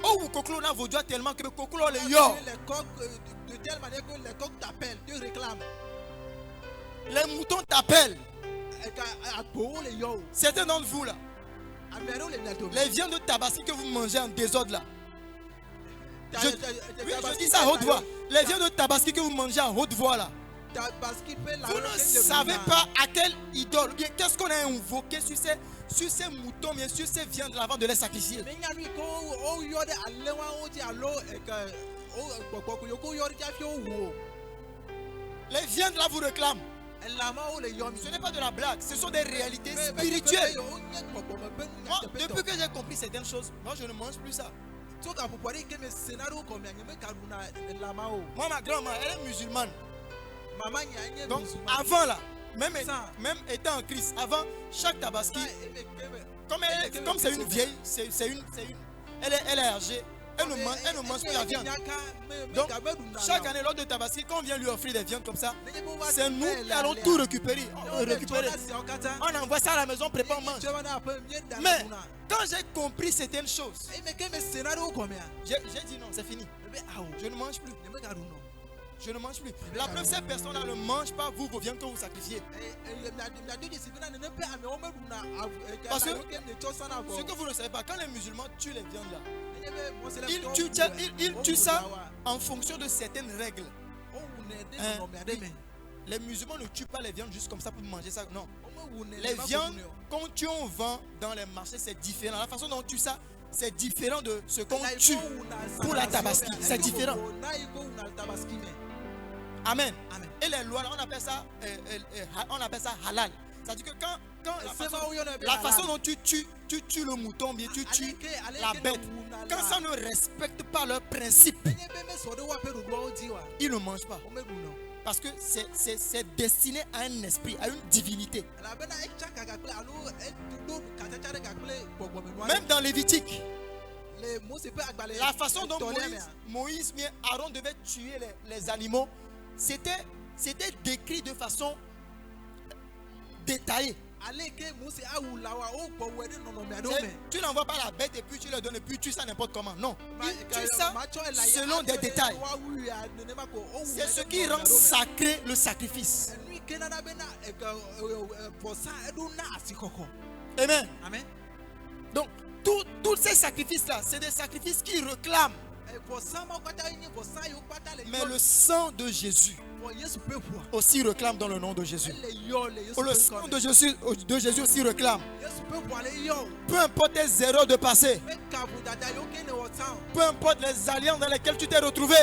oh, vous coco là vaut tellement que le coco là les yo. De telle manière que les coqs t'appellent, te réclament. Les moutons t'appellent. Certains d'entre vous là, les viandes de tabaski que vous mangez en désordre là. Je dis ça à haute voix. Les viandes de tabaski que vous mangez à haute voix là. Vous ne savez pas à quelle idole, bien qu'est-ce qu'on a invoqué sur ces moutons, bien sur ces viandes avant de les sacrifier. Les viandes là vous réclament. Ce n'est pas de la blague, ce sont des réalités spirituelles. Moi, depuis que j'ai compris certaines choses, moi je ne mange plus ça. Moi, ma grand-mère, elle est musulmane. Donc, avant là, même étant en Christ, avant chaque tabaski, comme c'est une vieille, elle est âgée, elle ne mange plus la viande. Donc, chaque année, lors de tabaski, quand on vient lui offrir des viandes comme ça, c'est nous qui allons tout récupérer. On envoie ça à la maison, prépare, on mange. Mais quand j'ai compris certaines choses, j'ai dit non, c'est fini. Je ne mange plus. Je ne mange plus. La preuve, ces personnes-là ne mangent pas vos viandes que vous sacrifiez. Parce que ce que vous ne savez pas, quand les musulmans tuent les viandes là, ils tuent ça en fonction de certaines règles. Les musulmans ne tuent pas les viandes juste comme ça pour manger ça. Non. Les viandes qu'on tue, on vend dans les marchés, c'est différent. La façon dont on tue ça, c'est différent de ce qu'on tue pour la tabaski. C'est différent. Amen. Et les lois, on appelle ça halal. C'est-à-dire que quand la façon dont tu tues le mouton, bien tu tues la bête, quand ça ne respecte pas leurs principes, ils ne mangent pas. Parce que c'est destiné à un esprit, à une divinité. Même dans Lévitique, la façon dont Moïse, Aaron devait tuer les animaux, c'était décrit de façon détaillée. Tu n'envoies pas la bête et puis tu le donnes et puis tu sais n'importe comment. Non. Tu sais ça selon des détails. C'est ce qui rend sacré le sacrifice. Amen. Amen. Donc, tous ces sacrifices-là, c'est des sacrifices qui réclament. Mais le sang de Jésus aussi réclame dans le nom de Jésus. Le sang de Jésus aussi réclame. Peu importe tes erreurs de passé, peu importe les alliances dans lesquelles tu t'es retrouvé,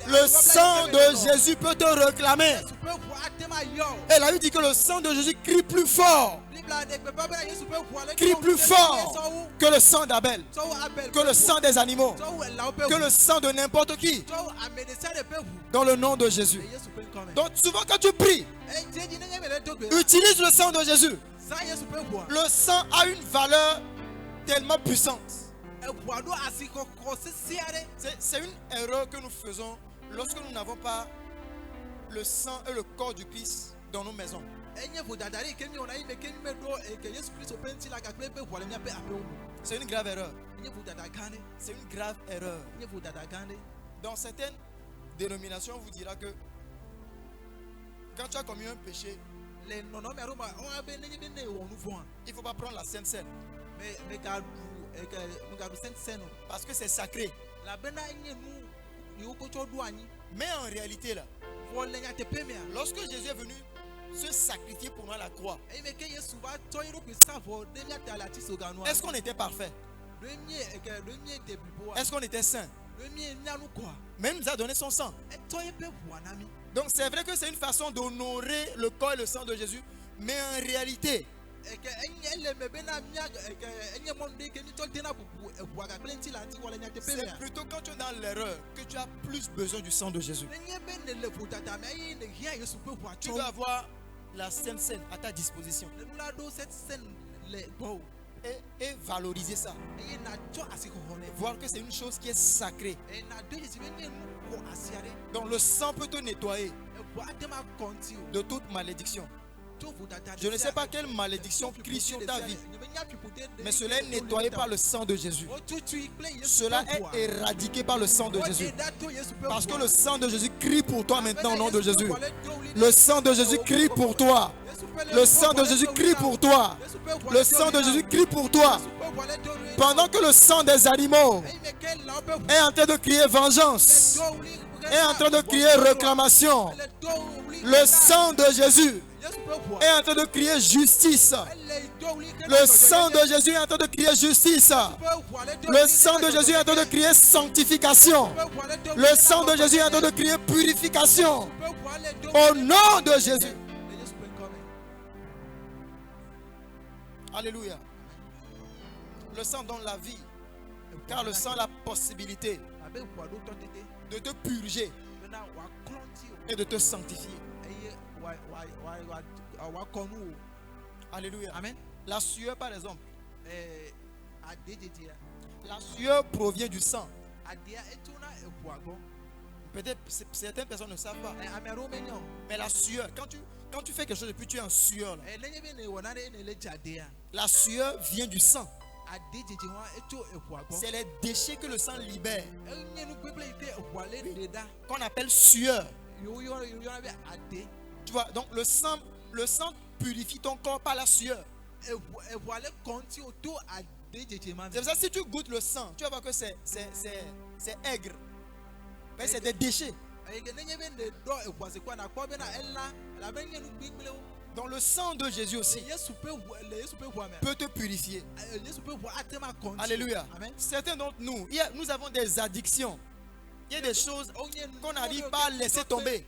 le sang de Jésus peut te réclamer. Et la Bible dit que le sang de Jésus crie plus fort. Crie plus fort que le sang d'Abel, que le sang des animaux, que le sang de n'importe qui. Dans le nom de Jésus. Donc souvent quand tu pries, utilise le sang de Jésus. Le sang a une valeur tellement puissante. C'est une erreur que nous faisons lorsque nous n'avons pas le sang et le corps du Christ dans nos maisons. C'est une grave erreur. C'est une grave erreur. Dans certaines dénominations, on vous dira que quand tu as commis un péché, il ne faut pas prendre la Sainte Seine. Parce que c'est sacré. Mais en réalité là, lorsque Jésus est venu se sacrifier pour nous à la croix, est-ce qu'on était parfait? Est-ce qu'on était saint? Mais il nous a donné son sang. Donc c'est vrai que c'est une façon d'honorer le corps et le sang de Jésus, mais en réalité, c'est plutôt quand tu es dans l'erreur que tu as plus besoin du sang de Jésus. Tu dois avoir la Sainte Seine à ta disposition. et valoriser ça. Voir que c'est une chose qui est sacrée. Donc le sang peut te nettoyer de toute malédiction. Je ne sais pas quelle malédiction crie sur ta vie, mais cela est nettoyé par le sang de Jésus. Cela est éradiqué par le sang de Jésus. Parce que le sang de Jésus crie pour toi maintenant au nom de Jésus. Le sang de Jésus crie pour toi. Le sang de Jésus crie pour toi. Le sang de Jésus crie pour toi. Pendant que le sang des animaux est en train de crier vengeance, est en train de crier réclamation, le sang de Jésus est en train de crier justice. Le sang de Jésus est en train de crier justice. Le sang de Jésus est en train de crier sanctification. Le sang de Jésus est en train de crier purification. Au nom de Jésus. Alléluia. Le sang donne la vie, car le sang a la possibilité de te purger et de te sanctifier. Alléluia. Amen. La sueur, par exemple. La sueur provient du sang. Peut-être certaines personnes ne savent pas. Mais la sueur, quand tu fais quelque chose et puis tu es en sueur, la sueur vient du sang. C'est les déchets que le sang libère, qu'on appelle sueur. Tu vois, donc le sang purifie ton corps par la sueur. C'est pour ça, si tu goûtes le sang, tu vas voir que c'est aigre. Mais c'est des déchets. Donc le sang de Jésus aussi peut te purifier. Alléluia. Certains d'entre nous, nous avons des addictions. Il y a des choses qu'on n'arrive pas à laisser tomber.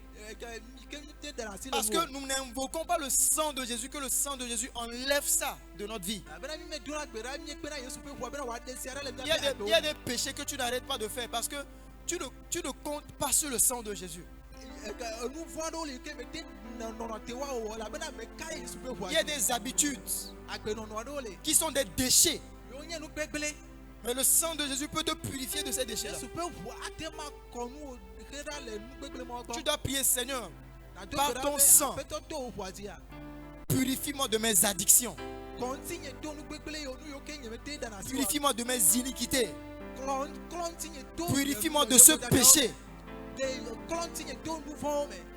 Parce que nous n'invoquons pas le sang de Jésus, que le sang de Jésus enlève ça de notre vie. Il y a des péchés que tu n'arrêtes pas de faire parce que tu ne comptes pas sur le sang de Jésus. Il y a des habitudes qui sont des déchets. Mais le sang de Jésus peut te purifier de ces déchets-là. Tu dois prier, Seigneur, par ton sang, purifie-moi de mes addictions. Purifie-moi de mes iniquités. Purifie-moi de ce péché.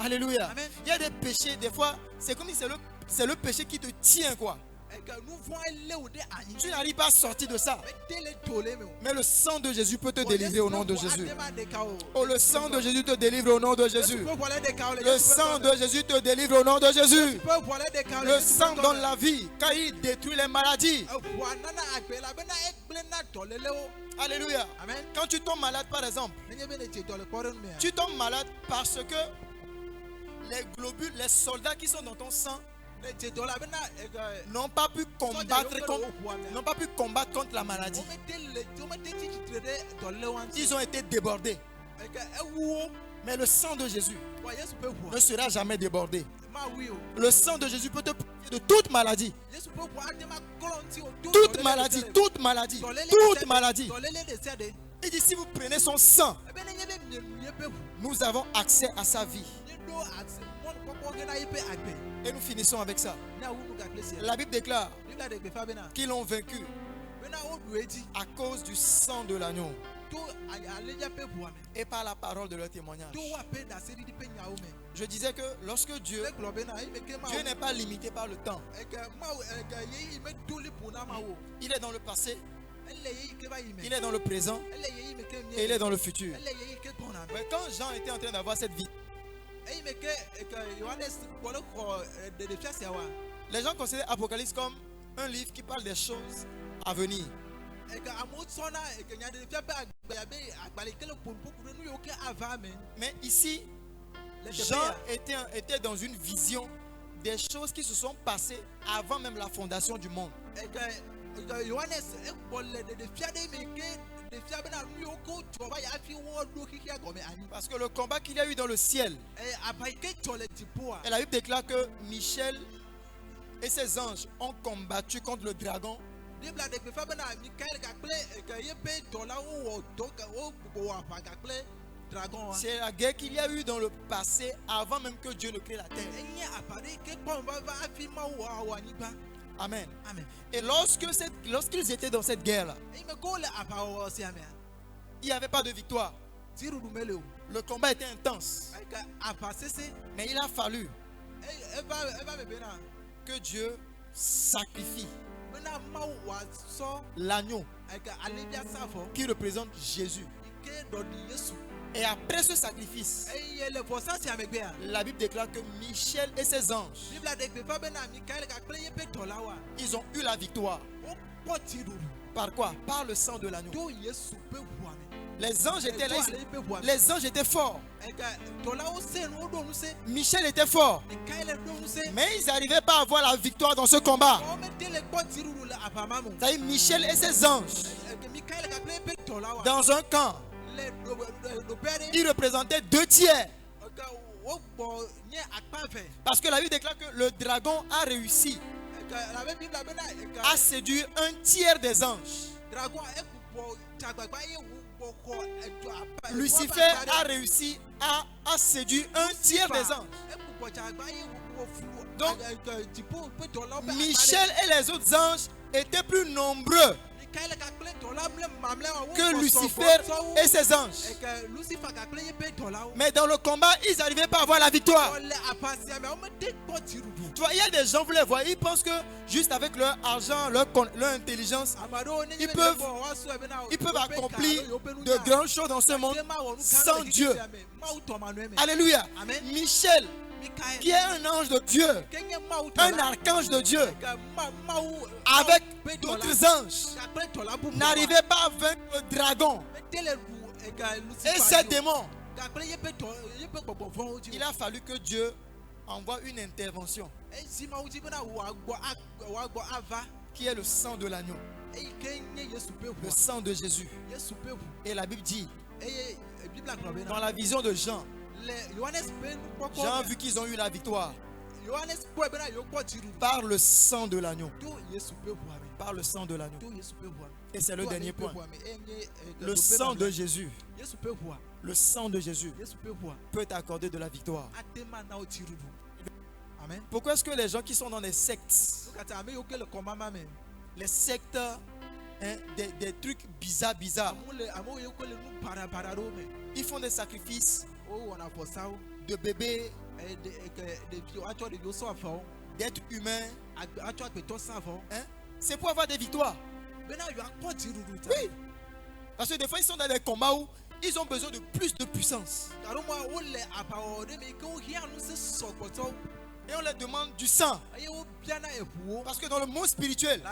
Alléluia. Il y a des péchés, des fois, c'est comme si c'est le péché qui te tient, quoi. Tu n'arrives pas à sortir de ça. Mais le sang de Jésus peut te délivrer au nom de Jésus. Oh, le sang de Jésus te délivre au nom de Jésus. Le sang de Jésus te délivre au nom de Jésus. Le sang donne la vie car il détruit les maladies. Alléluia. Quand tu tombes malade, par exemple, tu tombes malade parce que les globules, les soldats qui sont dans ton sang n'ont pas pu combattre contre la maladie. Ils ont été débordés. Mais le sang de Jésus ne sera jamais débordé. Le sang de Jésus peut te purifier de toute maladie. Toute maladie, toute maladie, toute maladie. Il dit, si vous prenez son sang, nous avons accès à sa vie. Et nous finissons avec ça. La Bible déclare qu'ils l'ont vaincu à cause du sang de l'agneau et par la parole de leur témoignage. Je disais que lorsque Dieu n'est pas limité par le temps. Il est dans le passé, il est dans le présent et il est dans le futur. Mais quand Jean était en train d'avoir cette vie, les gens considèrent Apocalypse comme un livre qui parle des choses à venir. Mais ici, Jean était dans une vision des choses qui se sont passées avant même la fondation du monde. Parce que le combat qu'il y a eu dans le ciel, et la Bible déclare que Michel et ses anges ont combattu contre le dragon C'est la guerre qu'il y a eu dans le passé avant même que Dieu ne crée la terre. Amen. Et lorsqu'ils étaient dans cette guerre-là, il n'y avait pas de victoire. Le combat était intense. Mais il a fallu que Dieu sacrifie l'agneau qui représente Jésus. Et après ce sacrifice, la Bible déclare que Michel et ses anges, ils ont eu la victoire. Par quoi? Par le sang de l'agneau. Les anges étaient là, les anges étaient forts. Michel était fort. Mais ils n'arrivaient pas à avoir la victoire dans ce combat. C'est-à-dire Michel et ses anges, dans un camp, ils représentaient 2 tiers. Parce que la Bible déclare que le dragon a réussi à séduire 1 tiers des anges. Lucifer a réussi à séduire 1 tiers des anges. Donc, Michel et les autres anges étaient plus nombreux que Lucifer et ses anges. Mais dans le combat, ils n'arrivaient pas à avoir la victoire. Tu vois, il y a des gens, vous les voyez, ils pensent que juste avec leur argent, leur intelligence, ils peuvent accomplir de grandes choses dans ce monde sans Dieu. Alléluia. Michel, qui est un ange de Dieu, un archange de Dieu, avec d'autres anges, n'arrivait pas à vaincre le dragon et ses démons. Il a fallu que Dieu envoie une intervention qui est le sang de l'agneau, le sang de Jésus. Et la Bible dit, dans la vision de Jean, Jean a vu qu'ils ont eu la victoire par le sang de l'agneau. Par le sang de l'agneau. Et c'est le dernier point. Le sang de Jésus. Le sang de Jésus peut t'accorder de la victoire. Pourquoi est-ce que les gens qui sont dans les sectes, les sectes, des trucs bizarres, ils font des sacrifices de bébés, d'êtres humains, c'est pour avoir des victoires. Oui. Parce que des fois ils sont dans des combats où ils ont besoin de plus de puissance. Et on leur demande du sang. Parce que dans le monde spirituel,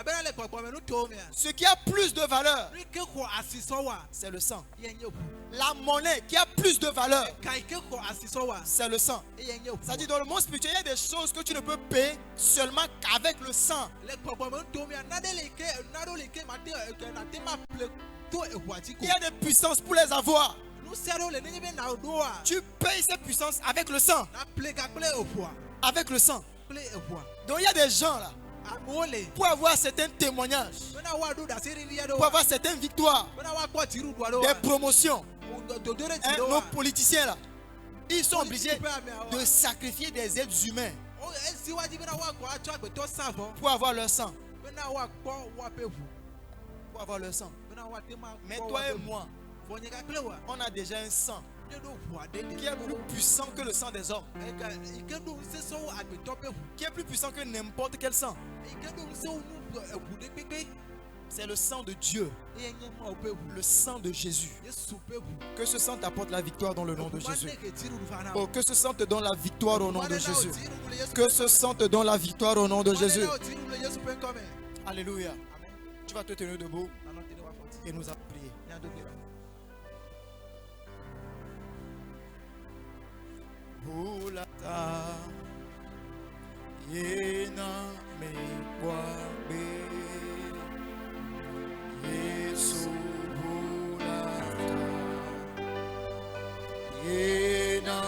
ce qui a plus de valeur, c'est le sang. La monnaie qui a plus de valeur, c'est le sang. C'est-à-dire dans le monde spirituel, il y a des choses que tu ne peux payer seulement qu'avec le sang. Il y a des puissances pour les avoir. Tu payes ces puissances avec le sang. Avec le sang. Donc il y a des gens là, pour avoir certains témoignages, pour avoir certaines victoires, des promotions, nos politiciens là, ils sont obligés de sacrifier des êtres humains pour avoir leur sang. Pour avoir leur sang. Mais toi et moi, on a déjà un sang qui est plus puissant que le sang des hommes, qui est plus puissant que n'importe quel sang. C'est le sang de Dieu, le sang de Jésus. Que ce sang t'apporte la victoire dans le nom de Jésus. Oh, que ce sang te donne la victoire au nom de Jésus. Que ce sang te donne la victoire au nom de Jésus. Alléluia. Tu vas te tenir debout et nous allons prier. Bulata yena me kwabe Yesu bulata yena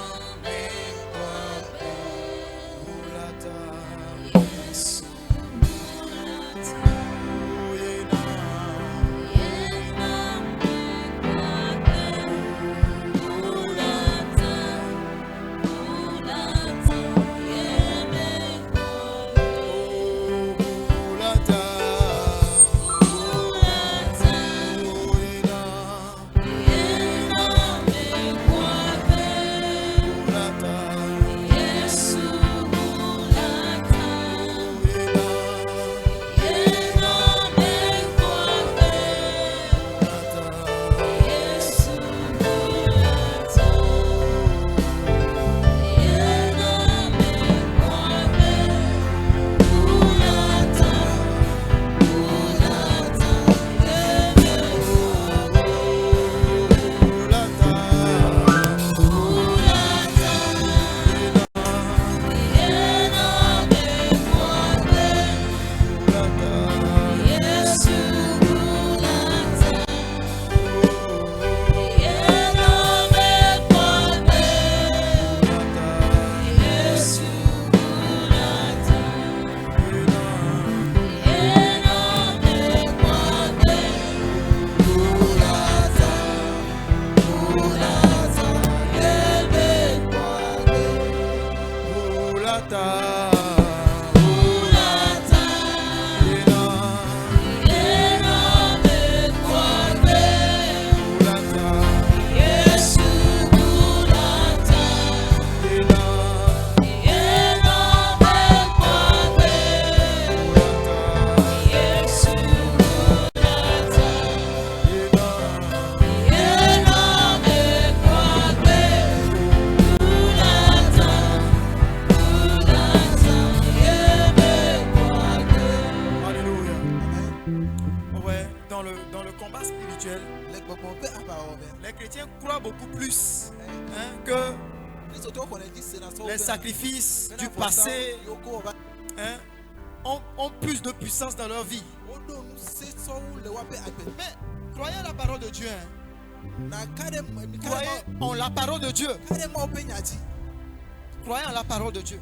me kwabe bulata Yesu bulata dans le combat spirituel, les chrétiens croient beaucoup plus que les sacrifices du passé ont plus de puissance dans leur vie. Mais croyez à la parole de Dieu. Croyez en la parole de Dieu. Croyez en la parole de Dieu.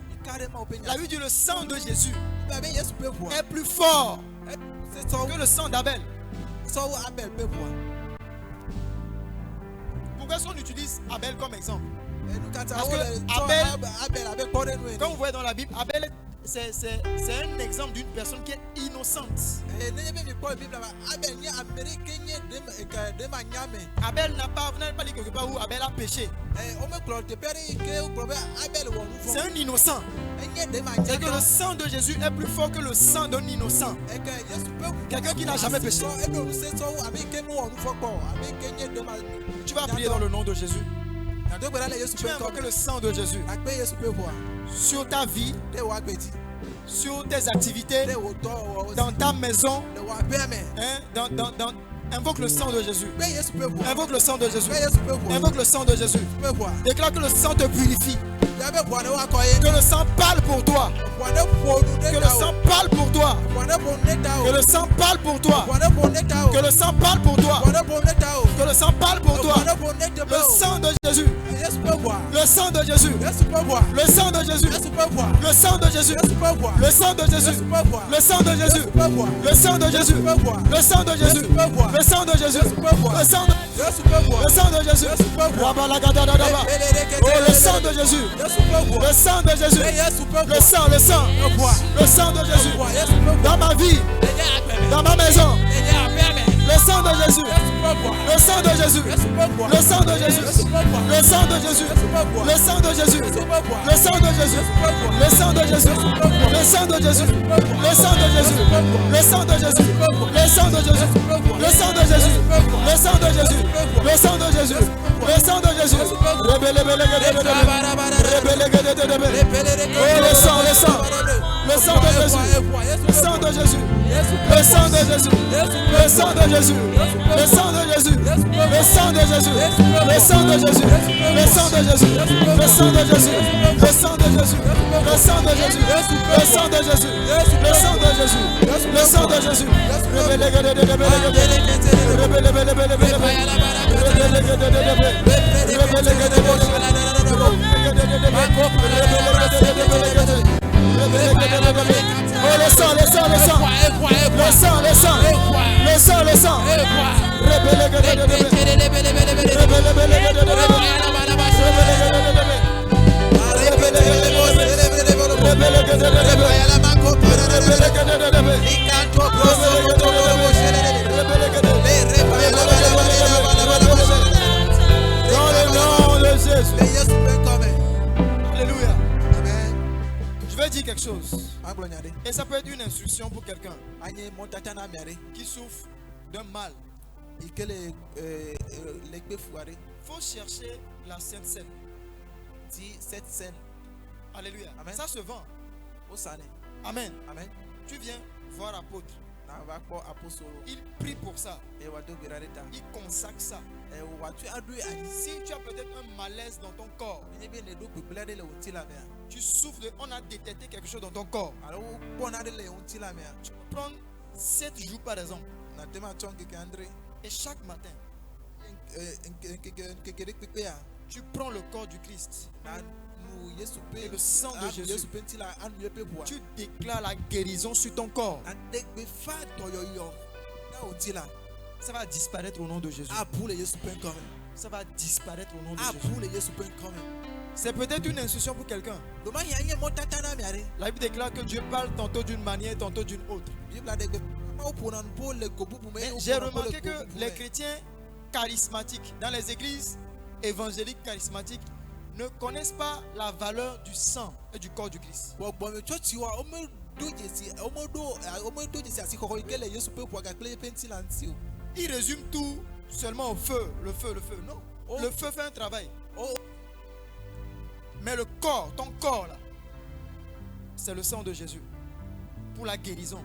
La Bible dit le sang de Jésus est plus fort que le sang d'Abel. Pourquoi est-ce qu'on utilise Abel comme exemple? Parce que Abel, quand vous voyez dans la Bible, Abel c'est un exemple d'une personne qui est innocente. Abel n'a pas dit quelque part où Abel a péché. C'est un innocent. C'est que le sang de Jésus est plus fort que le sang d'un innocent. Quelqu'un qui n'a jamais péché. Tu vas prier dans le nom de Jésus. Tu vas invoquer le sang de Jésus sur ta vie, sur tes activités, dans ta maison. Invoque le sang de Jésus. Invoque le sang de Jésus. Invoque le sang de Jésus. Déclare que le sang te purifie. Que le sang parle pour toi. Que le sang parle pour toi. Que le sang parle pour toi. Que le sang parle pour toi. Que le sang parle pour toi. Le sang de Jésus. Le sang de Jésus. Le sang de Jésus. Le sang de Jésus. Le sang de Jésus. Le sang de Jésus. Le sang de Jésus. Le sang de Jésus. Le sang de Jésus. Le sang de Jésus. Oh, le sang de Jésus. Le sang de Jésus. Le sang de Jésus. Dans ma vie. Dans ma maison. Le sang de Jésus. Le sang de Jésus. Le sang de Jésus. Le sang de Jésus. Le sang de Jésus. Le sang de Jésus. Le sang de Jésus. Le sang de Jésus. Le sang de Jésus. Le sang de Jésus. Le sang de Jésus. Le sang de Jésus. Le sang de Jésus. Le sang de Jésus. Le sang de Jésus. Le sang, le sang. Le sang de Jésus. Le sang de Jésus. Le sang de Jésus. Le sang de Jésus. Le sang de Jésus. Le sang de Jésus. Le sang de Jésus. Le sang de Jésus. Le sang de Jésus. Le sang de Jésus. Le sang de Jésus. Le sang de Jésus. Le sang de Jésus. Le sang de Jésus. Oh, le sang, le sang, le sang. Le sang, le sang. Le sang, le sang. Dans le nom de Jésus. Alléluia. Je vais dire quelque chose. Et ça peut être une instruction pour quelqu'un qui souffre d'un mal. Il faut chercher la Sainte Seine. Alléluia. Amen. Ça se vend. Amen. Amen. Tu viens voir l'apôtre. Il prie pour ça. Il consacre ça. Si tu as peut-être un malaise dans ton corps, tu souffres on a détecté quelque chose dans ton corps. Tu peux prendre 7 jours par exemple. Et chaque matin, tu prends le corps du Christ et le sang de Jésus. Tu déclares la guérison sur ton corps. Ça va disparaître au nom de Jésus. Ça va disparaître au nom de Jésus. C'est peut-être une instruction pour quelqu'un. La Bible déclare que Dieu parle tantôt d'une manière, tantôt d'une autre. J'ai remarqué que les chrétiens charismatiques dans les églises évangéliques charismatiques ne connaissent pas la valeur du sang et du corps du Christ. Ils résument tout seulement au feu, le feu. Non, le feu fait un travail. Mais le corps, ton corps là, c'est le sang de Jésus pour la guérison,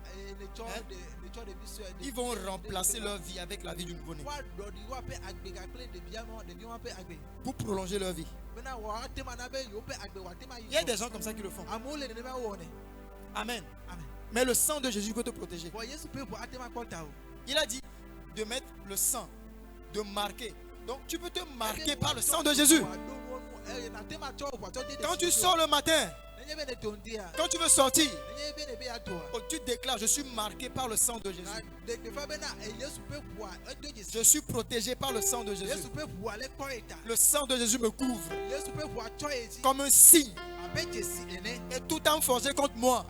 Ils vont remplacer leur vie avec la vie du nouveau-né pour prolonger leur vie. Il y a des gens comme ça qui le font. Amen. Mais le sang de Jésus peut te protéger. Il a dit de mettre le sang, de marquer. Donc tu peux te marquer par le sang de Jésus. Quand tu sors le matin, quand tu veux sortir, tu déclares: je suis marqué par le sang de Jésus. Je suis protégé par le sang de Jésus. Le sang de Jésus me couvre comme un signe. Et tout âme forgé contre moi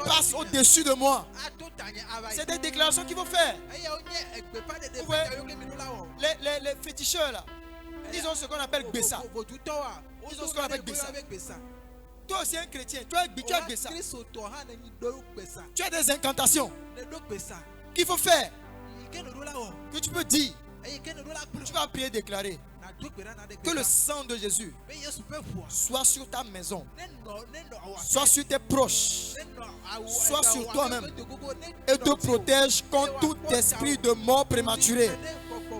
passe au-dessus de moi. C'est des déclarations qu'il faut faire. Les féticheurs là, ils ont ce qu'on appelle Bessa. Ils ont ce qu'on appelle Bessa. Toi aussi un chrétien, tu as Bessa. Tu as des incantations qu'il faut faire, que tu peux dire. Tu vas prier, déclarer que le sang de Jésus soit sur ta maison, soit sur tes proches, soit sur toi-même, et te protège contre tout esprit de mort prématurée.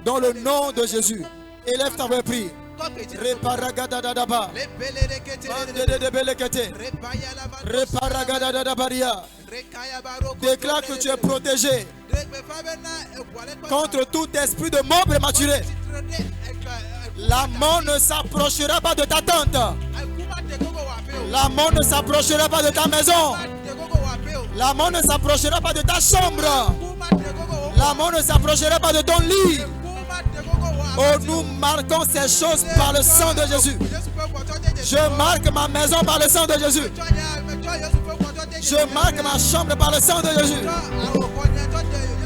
Dans le nom de Jésus, élève ta voix et prie. Déclare que tu es protégé contre tout esprit de mort prématuré. La mort ne s'approchera pas de ta tente. La mort ne s'approchera pas de ta maison. La mort ne s'approchera pas de ta chambre. La mort ne s'approchera pas de ton lit. Oh, nous marquons ces choses par le sang de Jésus. Je marque ma maison par le sang de Jésus. Je marque ma chambre par le sang de Jésus.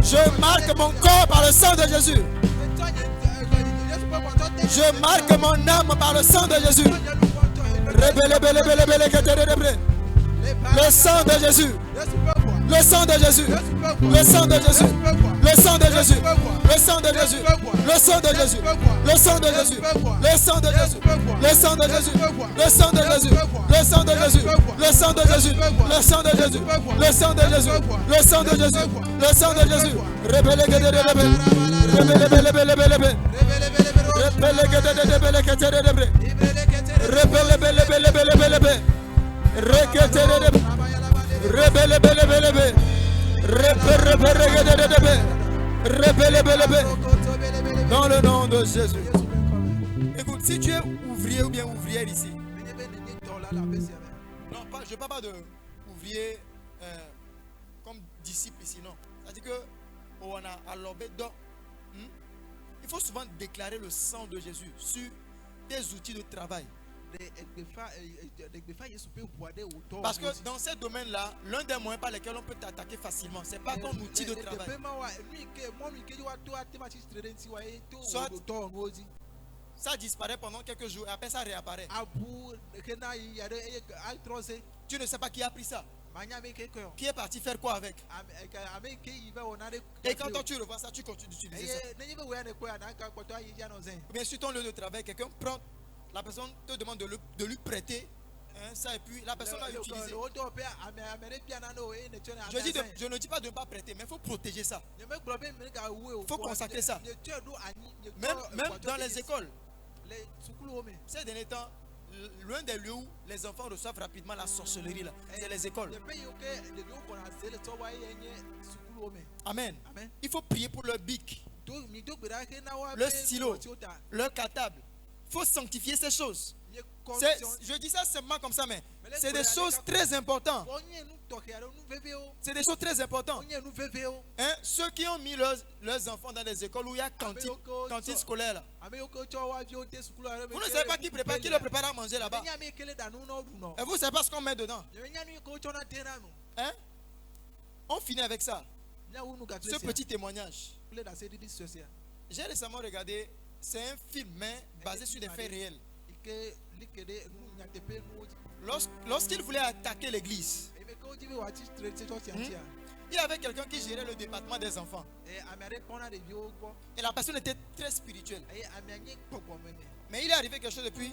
Je marque mon corps par le sang de Jésus. Je marque mon âme par le sang de Jésus. Le sang de Jésus. Le sang de Jésus. Le sang de Jésus. Le sang de Jésus. Le sang de Jésus. Le sang de Jésus. Le sang de Jésus. Le sang de Jésus. Le sang de Jésus. Le sang de Jésus. Le sang de Jésus. Le sang de Jésus. Le sang de Jésus. Le sang de Jésus. Le sang de Jésus. Le sang de Jésus. Rebelle que de rebelle. Rebelle belle belle belle belle. Rebelle que de belle que de rebelle. Rebelle belle belle belle belle belle. Rekete de rebelle. Rebelle belle belle belle. Dans le nom de Jésus. Écoute, si tu es ouvrier ou bien ouvrière ici, non, pas, je ne parle pas de ouvrier comme disciple ici, non. C'est-à-dire que on a à l'obédon. Il faut souvent déclarer le sang de Jésus sur tes outils de travail. Parce que dans ces domaines-là, l'un des moyens par lesquels on peut t'attaquer facilement, c'est pas ton outil de travail. Soit ça disparaît pendant quelques jours et après ça réapparaît. Tu ne sais pas qui a pris ça. Qui est parti faire quoi avec? Et quand toi tu revois ça, tu continues d'utiliser ça. Bien sûr, ton lieu de travail, quelqu'un prend. La personne te demande de lui prêter ça et puis la personne va l'utiliser. Je ne dis pas de ne pas prêter, mais il faut protéger ça. Il faut consacrer ça. Même dans les écoles. Ces derniers temps, l'un des lieux où les enfants reçoivent rapidement la sorcellerie, c'est les écoles. Amen. Il faut prier pour leur bic, le stylo, leur cartable. Il faut sanctifier ces choses. Je dis ça seulement comme ça, mais c'est des choses très importantes. C'est des choses très importantes. Ceux qui ont mis leurs enfants dans des écoles où il y a cantine scolaire là. Vous ne savez pas qui leur prépare à manger là-bas. Et vous ne savez pas ce qu'on met dedans. On finit avec ça. Ce petit témoignage. J'ai récemment regardé. C'est un film basé sur des faits réels. Lorsqu'il voulait attaquer l'église, il y avait quelqu'un qui gérait le département des enfants. Et la personne était très spirituelle. Mais il est arrivé quelque chose depuis.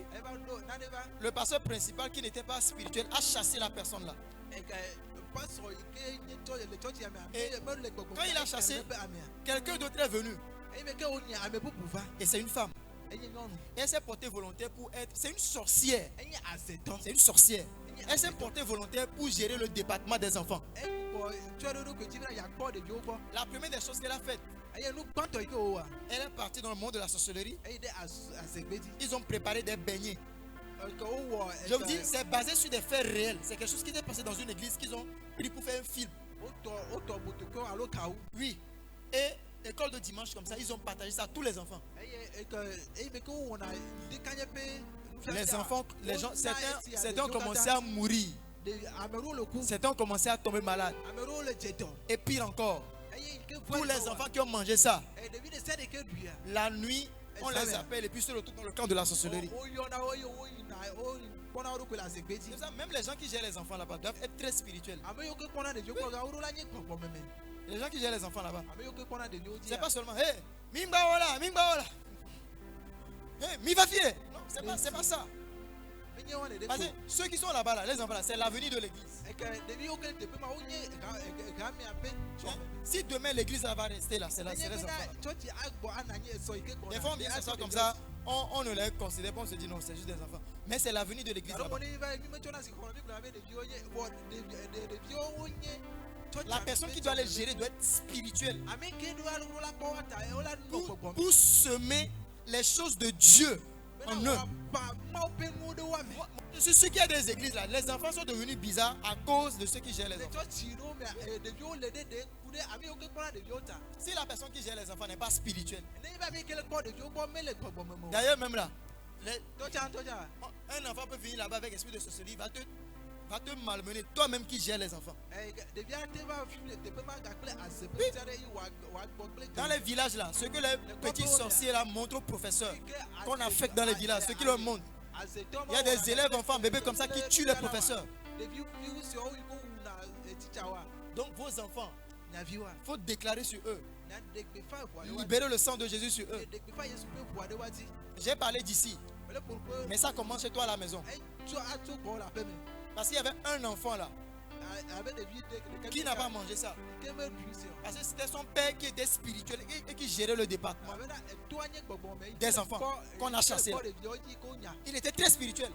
Le pasteur principal qui n'était pas spirituel a chassé la personne là. Et quand il a chassé, quelqu'un d'autre est venu. Et c'est une femme. Et elle s'est portée volontaire pour être... C'est une sorcière. C'est une sorcière. Elle s'est portée volontaire pour gérer le département des enfants. La première des choses qu'elle a faites, elle est partie dans le monde de la sorcellerie. Ils ont préparé des beignets. Je vous dis, c'est basé sur des faits réels. C'est quelque chose qui s'est passé dans une église qu'ils ont pris pour faire un film. Oui. Et école de dimanche comme ça, ils ont partagé ça à tous les enfants. Les enfants, les gens, certains ont commencé à mourir. Certains ont commencé à tomber malades. Et pire encore, tous les enfants qui ont mangé ça, la nuit, on les appelle et puis se retrouvent dans le camp de la sorcellerie. Même les gens qui gèrent les enfants là-bas doivent être très spirituels. Les gens qui gèrent les enfants là-bas, c'est pas seulement hey, mimbaola, mimbaola, hey, mi va fier. Non, c'est pas ça. Parce que ceux qui sont là-bas, là, les enfants là, c'est l'avenir de l'église. Si demain l'église va rester là, c'est les enfants là. Des fois on vient s'asseoir comme ça, on ne les considère pas, on se dit non, c'est juste des enfants. Mais c'est l'avenir de l'église là-bas. La personne qui doit les gérer doit être spirituelle. Pour semer les choses de Dieu en eux. Ce qui est des églises là, les enfants sont devenus bizarres à cause de ceux qui gèrent les enfants. Si la personne qui gère les enfants n'est pas spirituelle, d'ailleurs même là, un enfant peut venir là-bas avec l'esprit de sorcellerie, va te malmener, toi-même qui gères les enfants. Oui. Dans les villages là, ce que les petits sorciers là montrent aux professeurs, qu'on affecte dans les villages, ce qui leur montrent. Il y a des élèves, enfants, bébés comme ça qui tuent les professeurs. Donc vos enfants, il faut déclarer sur eux. Libérer le sang de Jésus sur eux. J'ai parlé d'ici, mais ça commence chez toi à la maison. Parce qu'il y avait un enfant là qui n'a pas mangé ça. Parce que c'était son père qui était spirituel et qui gérait le département des enfants qu'on a chassés là. Il était très spirituel.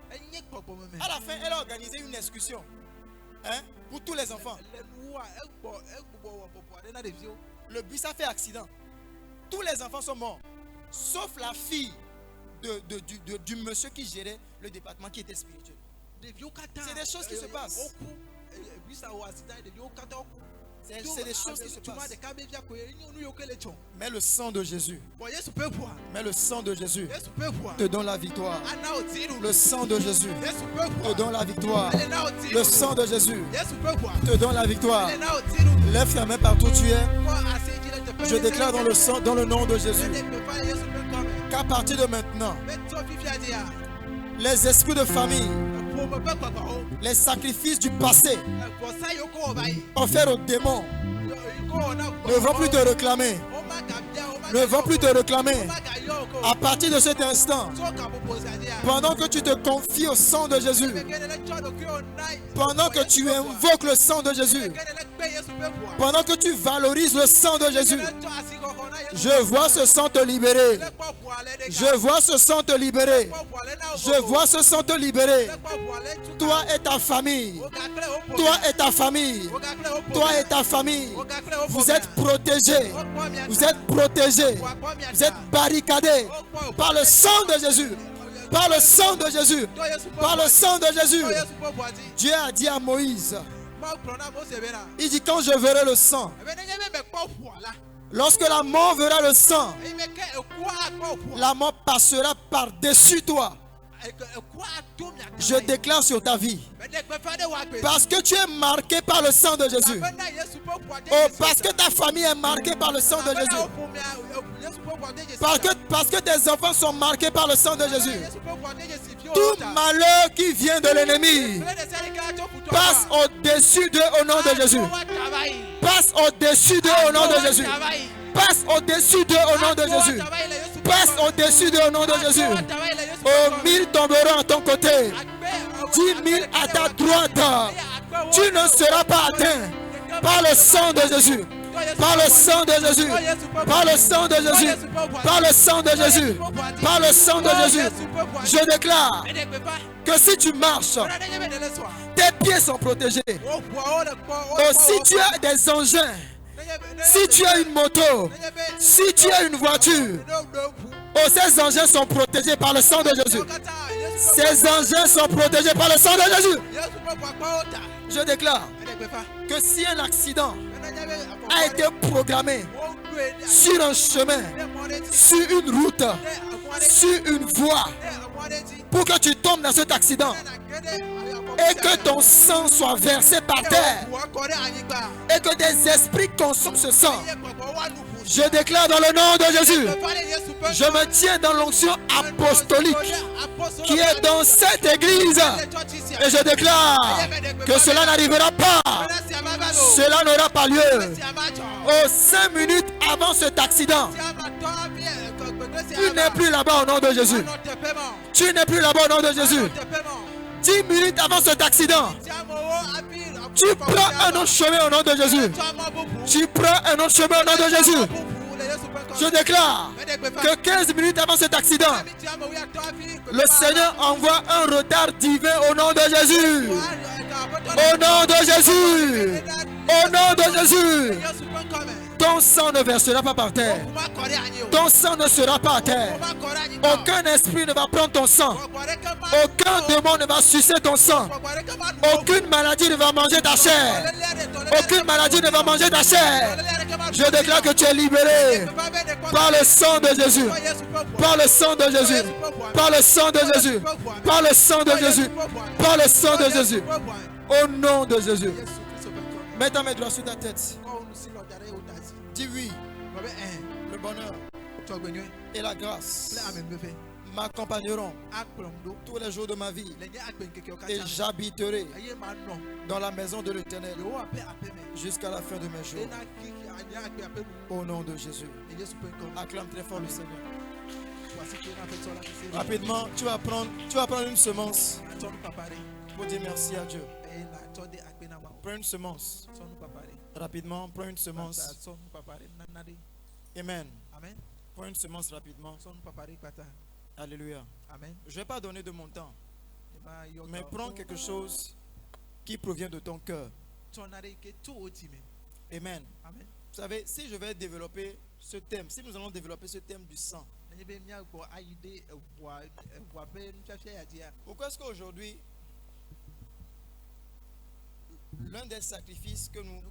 À la fin, elle a organisé une excursion pour tous les enfants. Le bus a fait accident. Tous les enfants sont morts. Sauf la fille du monsieur qui gérait le département qui était spirituel. C'est des choses qui se passent. C'est des choses qui se passent. Mais le sang de Jésus, te donne la victoire. Le sang de Jésus te donne la victoire. Le sang de Jésus te donne la victoire. Lève ta main partout où tu es. Je déclare dans le nom de Jésus qu'à partir de maintenant, les esprits de famille, les sacrifices du passé offerts aux démons ne vont plus te réclamer. Ne vont plus te réclamer. À partir de cet instant, pendant que tu te confies au sang de Jésus, pendant que tu invoques le sang de Jésus, pendant que tu valorises le sang de Jésus, je vois ce sang te libérer. Je vois ce sang te libérer. Je vois ce sang te libérer. Toi et ta famille. Toi et ta famille. Toi et ta famille. Vous êtes protégés. Vous êtes protégés. Vous êtes barricadés par le sang de Jésus. Par le sang de Jésus. Par le sang de Jésus. Dieu a dit à Moïse, il dit quand je verrai le sang, lorsque la mort verra le sang, la mort passera par-dessus toi. Je déclare sur ta vie, parce que tu es marqué par le sang de Jésus. Oh, parce que ta famille est marquée par le sang de Jésus. Parce que tes enfants sont marqués par le sang de Jésus. Tout malheur qui vient de l'ennemi passe au-dessus d'eux au nom de Jésus. Passe au-dessus d'eux au nom de Jésus. Passe au-dessus d'eux au nom de Jésus. Passe au-dessus d'eux au nom de Jésus. Oh, 1000 tomberont à ton côté, 10 000 à ta droite, Tu ne seras pas atteint par le sang de Jésus. Par le sang de Jésus. Par le sang de Jésus. Par le sang de Jésus. Par le sang de Jésus. Je déclare que si tu marches, tes pieds sont protégés. Oh, si tu as des engins, si tu as une moto, si tu as une voiture, oh, ces engins sont protégés par le sang de Jésus. Ces engins sont protégés par le sang de Jésus. Je déclare que si un accident a été programmé sur un chemin, sur une route, sur une voie, pour que tu tombes dans cet accident et que ton sang soit versé par terre et que des esprits consomment ce sang, je déclare dans le nom de Jésus, je me tiens dans l'onction apostolique qui est dans cette église et je déclare que cela n'arrivera pas, cela n'aura pas lieu. Oh, 5 minutes avant cet accident, tu n'es plus là-bas au nom de Jésus. Tu n'es plus là-bas au nom de Jésus. 10 minutes avant cet accident, tu prends un autre chemin au nom de Jésus. Tu prends un autre chemin au nom de Jésus. Je déclare que 15 minutes avant cet accident, le Seigneur envoie un retard divin au nom de Jésus. Au nom de Jésus. Au nom de Jésus. Ton sang ne versera pas par terre. Ton sang ne sera pas à terre. Aucun esprit ne va prendre ton sang. Aucun démon ne va sucer ton sang. Aucune maladie ne va manger ta chair. Aucune maladie ne va manger ta chair. Je déclare que tu es libéré par le sang de Jésus. Par le sang de Jésus. Par le sang de Jésus. Par le sang de Jésus. Par le sang de Jésus. Au nom de Jésus. Mets ta main droite sur ta tête. Dis oui. Le bonheur et la grâce m'accompagneront tous les jours de ma vie et j'habiterai dans la maison de l'Éternel jusqu'à la fin de mes jours. Au nom de Jésus. Acclame très fort le Seigneur. Rapidement, tu vas prendre une semence pour dire merci à Dieu. Prends une semence. Rapidement, prends une semence. Amen. Amen. Prends une semence rapidement. Alléluia. Amen. Je ne vais pas donner de mon temps, mais prends quelque chose qui provient de ton cœur. Amen. Amen. Vous savez, si je vais développer ce thème, si nous allons développer ce thème du sang, pourquoi est-ce qu'aujourd'hui, l'un des sacrifices que nous donnons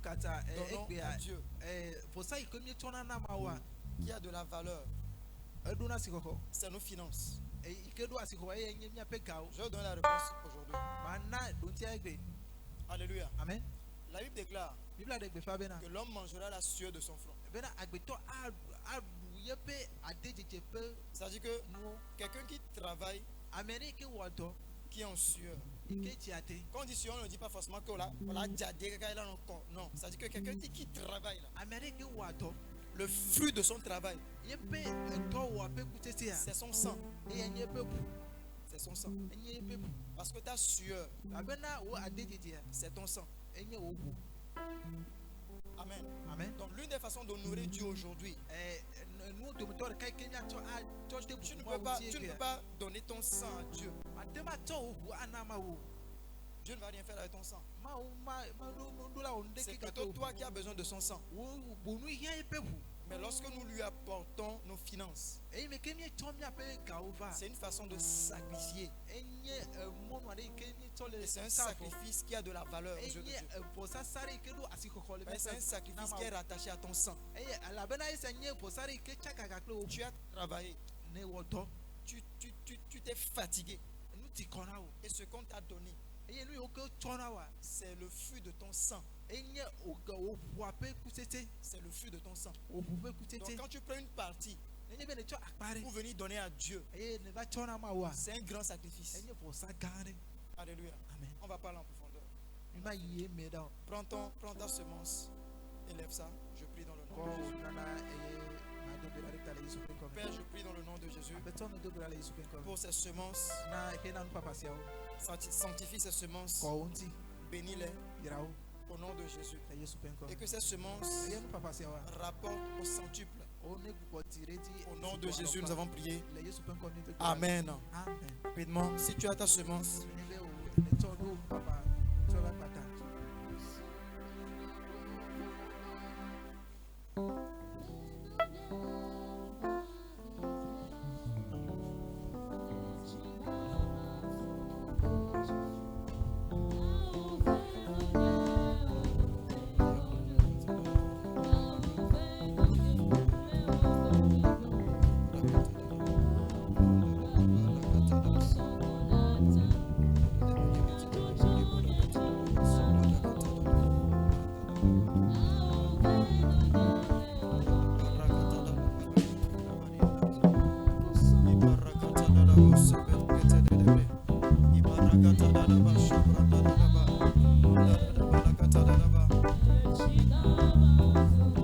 à Dieu, qui a de la valeur, c'est nos finances. Je vais donner la réponse aujourd'hui. Alléluia. Amen. La Bible déclare que l'homme mangera la sueur de son front. C'est-à-dire que quelqu'un qui travaille, qui est en sueur. Quand on dit sueur, on ne dit pas forcément que non, c'est-à-dire que quelqu'un qui travaille là, le fruit de son travail, c'est son sang. C'est son sang. Parce que ta sueur, c'est ton sang. Amen. Amen. Donc l'une des façons d'honorer Dieu aujourd'hui, tu ne peux pas donner ton sang à Dieu. Dieu ne va rien faire avec ton sang. C'est plutôt toi qui as besoin de son sang. Mais lorsque nous lui apportons nos finances, c'est une façon de sacrifier. Et c'est un sacrifice qui a de la valeur aux yeux de Dieu. C'est un sacrifice qui est rattaché à ton sang. Tu as travaillé. Tu t'es fatigué. Et ce qu'on t'a donné, c'est le fruit de ton sang. C'est le fruit de ton sang. Donc quand tu prends une partie pour venir donner à Dieu, c'est un grand sacrifice. Alléluia. Amen. On va parler en profondeur. Prends ta semence. Élève ça. Je prie dans le nom de Jésus. Père, je prie dans le nom de Jésus pour ces semences. Sanctifie ces semences Bénis-les au nom de Jésus. Et que ces semences rapportent au centuple. Au nom de Jésus, nous avons prié. Amen. Rapidement, si tu as ta semence,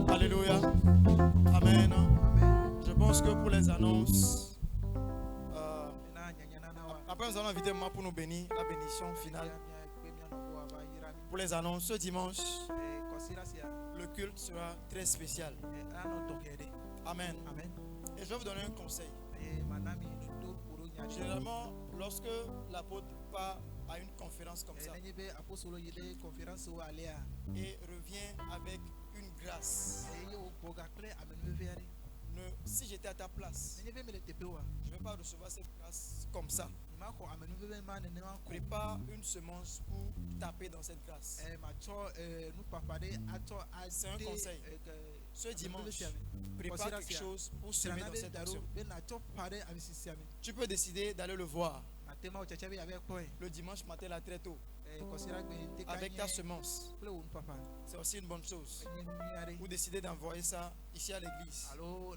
alléluia. Amen. Je pense que pour les annonces, après nous allons inviter maman pour nous bénir, la bénédiction finale. Pour les annonces, ce dimanche, le culte sera très spécial. Amen. Et je vais vous donner un conseil. Généralement, lorsque l'apôtre part à une conférence comme ça et revient avec une grâce, si j'étais à ta place, je ne vais pas recevoir cette grâce comme ça. Prépare une semence pour taper dans cette grâce. C'est un conseil. Ce dimanche, prépare quelque chose pour semer dans cette action. Tu peux décider d'aller le voir le dimanche matin là très tôt avec ta semence. C'est aussi une bonne chose. Vous décidez d'envoyer ça ici à l'église. Ou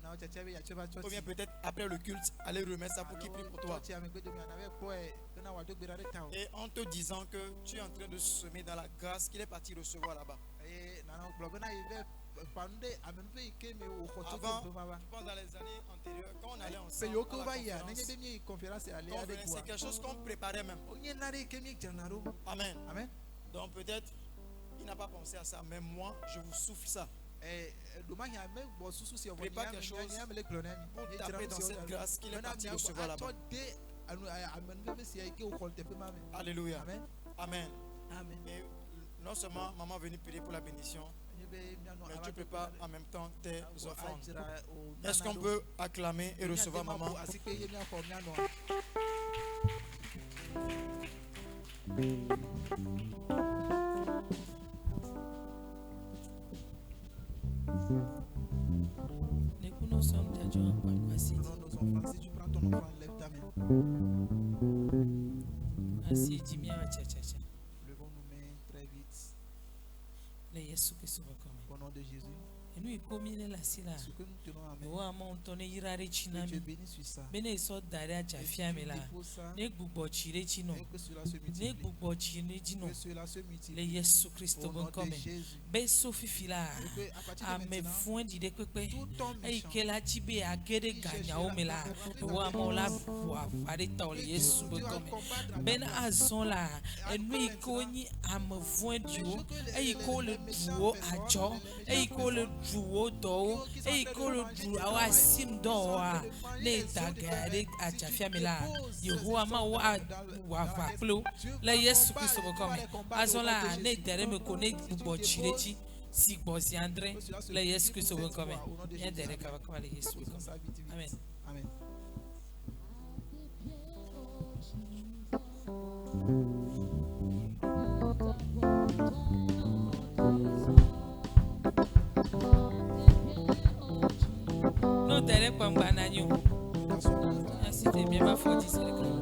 bien peut-être après le culte, aller remettre ça pour qu'il prie pour toi. Et en te disant que tu es en train de semer dans la grâce qu'il est parti recevoir là-bas. Avant, dans les années antérieures, quand on allait ensemble à la conférence, c'est quelque chose qu'on préparait même. Amen. Donc peut-être il n'a pas pensé à ça, mais moi je vous souffle ça. Prépare quelque chose pour taper dans cette grâce qu'il est parti recevoir là-bas. Alléluia. Amen. Et non seulement maman est venue prier pour la bénédiction, mais tu prépares en même temps tes offrandes. Est-ce qu'on peut acclamer et recevoir maman? Nous sommes déjà si tu prends ton offrande, lève ta main. Levons nos mains très vite. Au nom de Jésus. Ce que nous tenons à main, que Dieu bénisse sur ça. Et que cela se multiplie. Que cela se multiplie. Au nom de Jésus. Duo do e kolo du awa sim do a le dagare ajafia mela Yehowa ma wa klo la Yesu Kristo bo come azola ne dere me ko ne bubo chirechi si bosi andre la Yesu Kristo bo come ya dere ka ba kama le Yesu bo come. Amen. Amen. No tere kwamba na nyu. Asite bien ma faute c'est le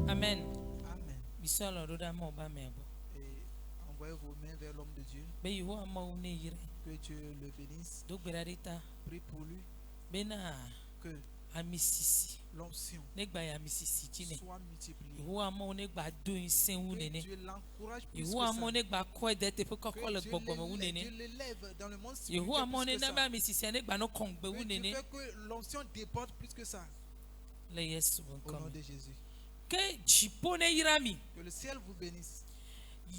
Amen. Amen. Envoyez vos mains vers l'homme de Dieu. Que Dieu le bénisse. Prie pour lui. Que l'onction soit multipliée. Que Dieu l'encourage plus que Dieu l'élève dans le monde spirituel plus que ça. Que Dieu fait que l'onction déborde plus que ça. Au nom de Jésus. Que le ciel vous bénisse.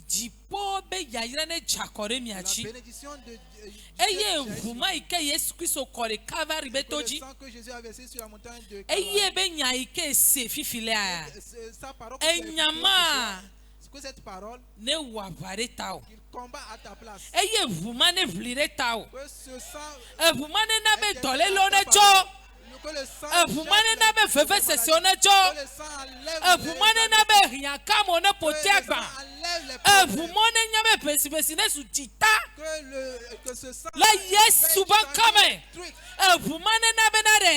Jipo be yayira ne chakore La miachi. bénédiction de Eye vuma ike Yesu Kristo kore Calvary le betoji. sang que Jésus a versé sur la montagne de Eye be nya ike se fifile a. sa parole Enyama que cette parole ne wavare tao. il combat à ta place. Eye vuma ne vlire tao. Que ce sang Vuma ne na be tole lo ne cho. que le sang Vuma ne na be fefe session ne cho. que le sang enlève Vuma ne na be hiaka mo ne potiagba. enlève les Vuma ne nya be pesi ne su jita. que ce sang La Yesu ba kame. Vuma ne na be na de.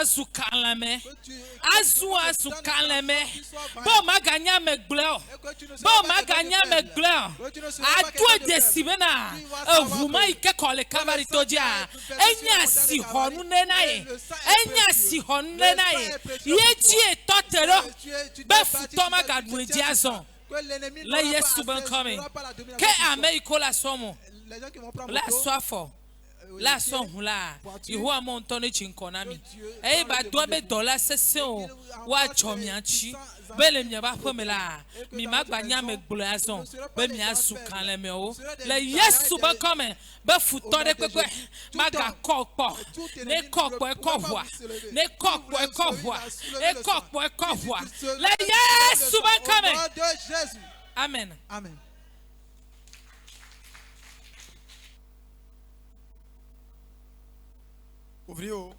Azu kalame. Azu kalame. Bo maganya me gleo. Bo maganya me gleo. Atu desibena. Vuma ike kole Calvary toja. Enya si honu ne na ye. Enya si honu ne na ye. Yeji etotero. Be futoma gadwe jiazon. La Yesu ban kame. Ke ame ikola somo. La soifo. La son hula. Ihu amontone chinkonami. Ba dobe dola session. Wa chomianchi. Bele mi ba pemela. Mi magbanya me gbloazon. Be mi asukan le me o. La Yesu ban kame. Be futore kwekwe. Maga kokpo. Ne kokpo ekofwa. Ne kokpo ekofwa. E kokpo ekofwa. La Yesu ban kame. au nom de Jésus. Amen. Amen. Ouvriez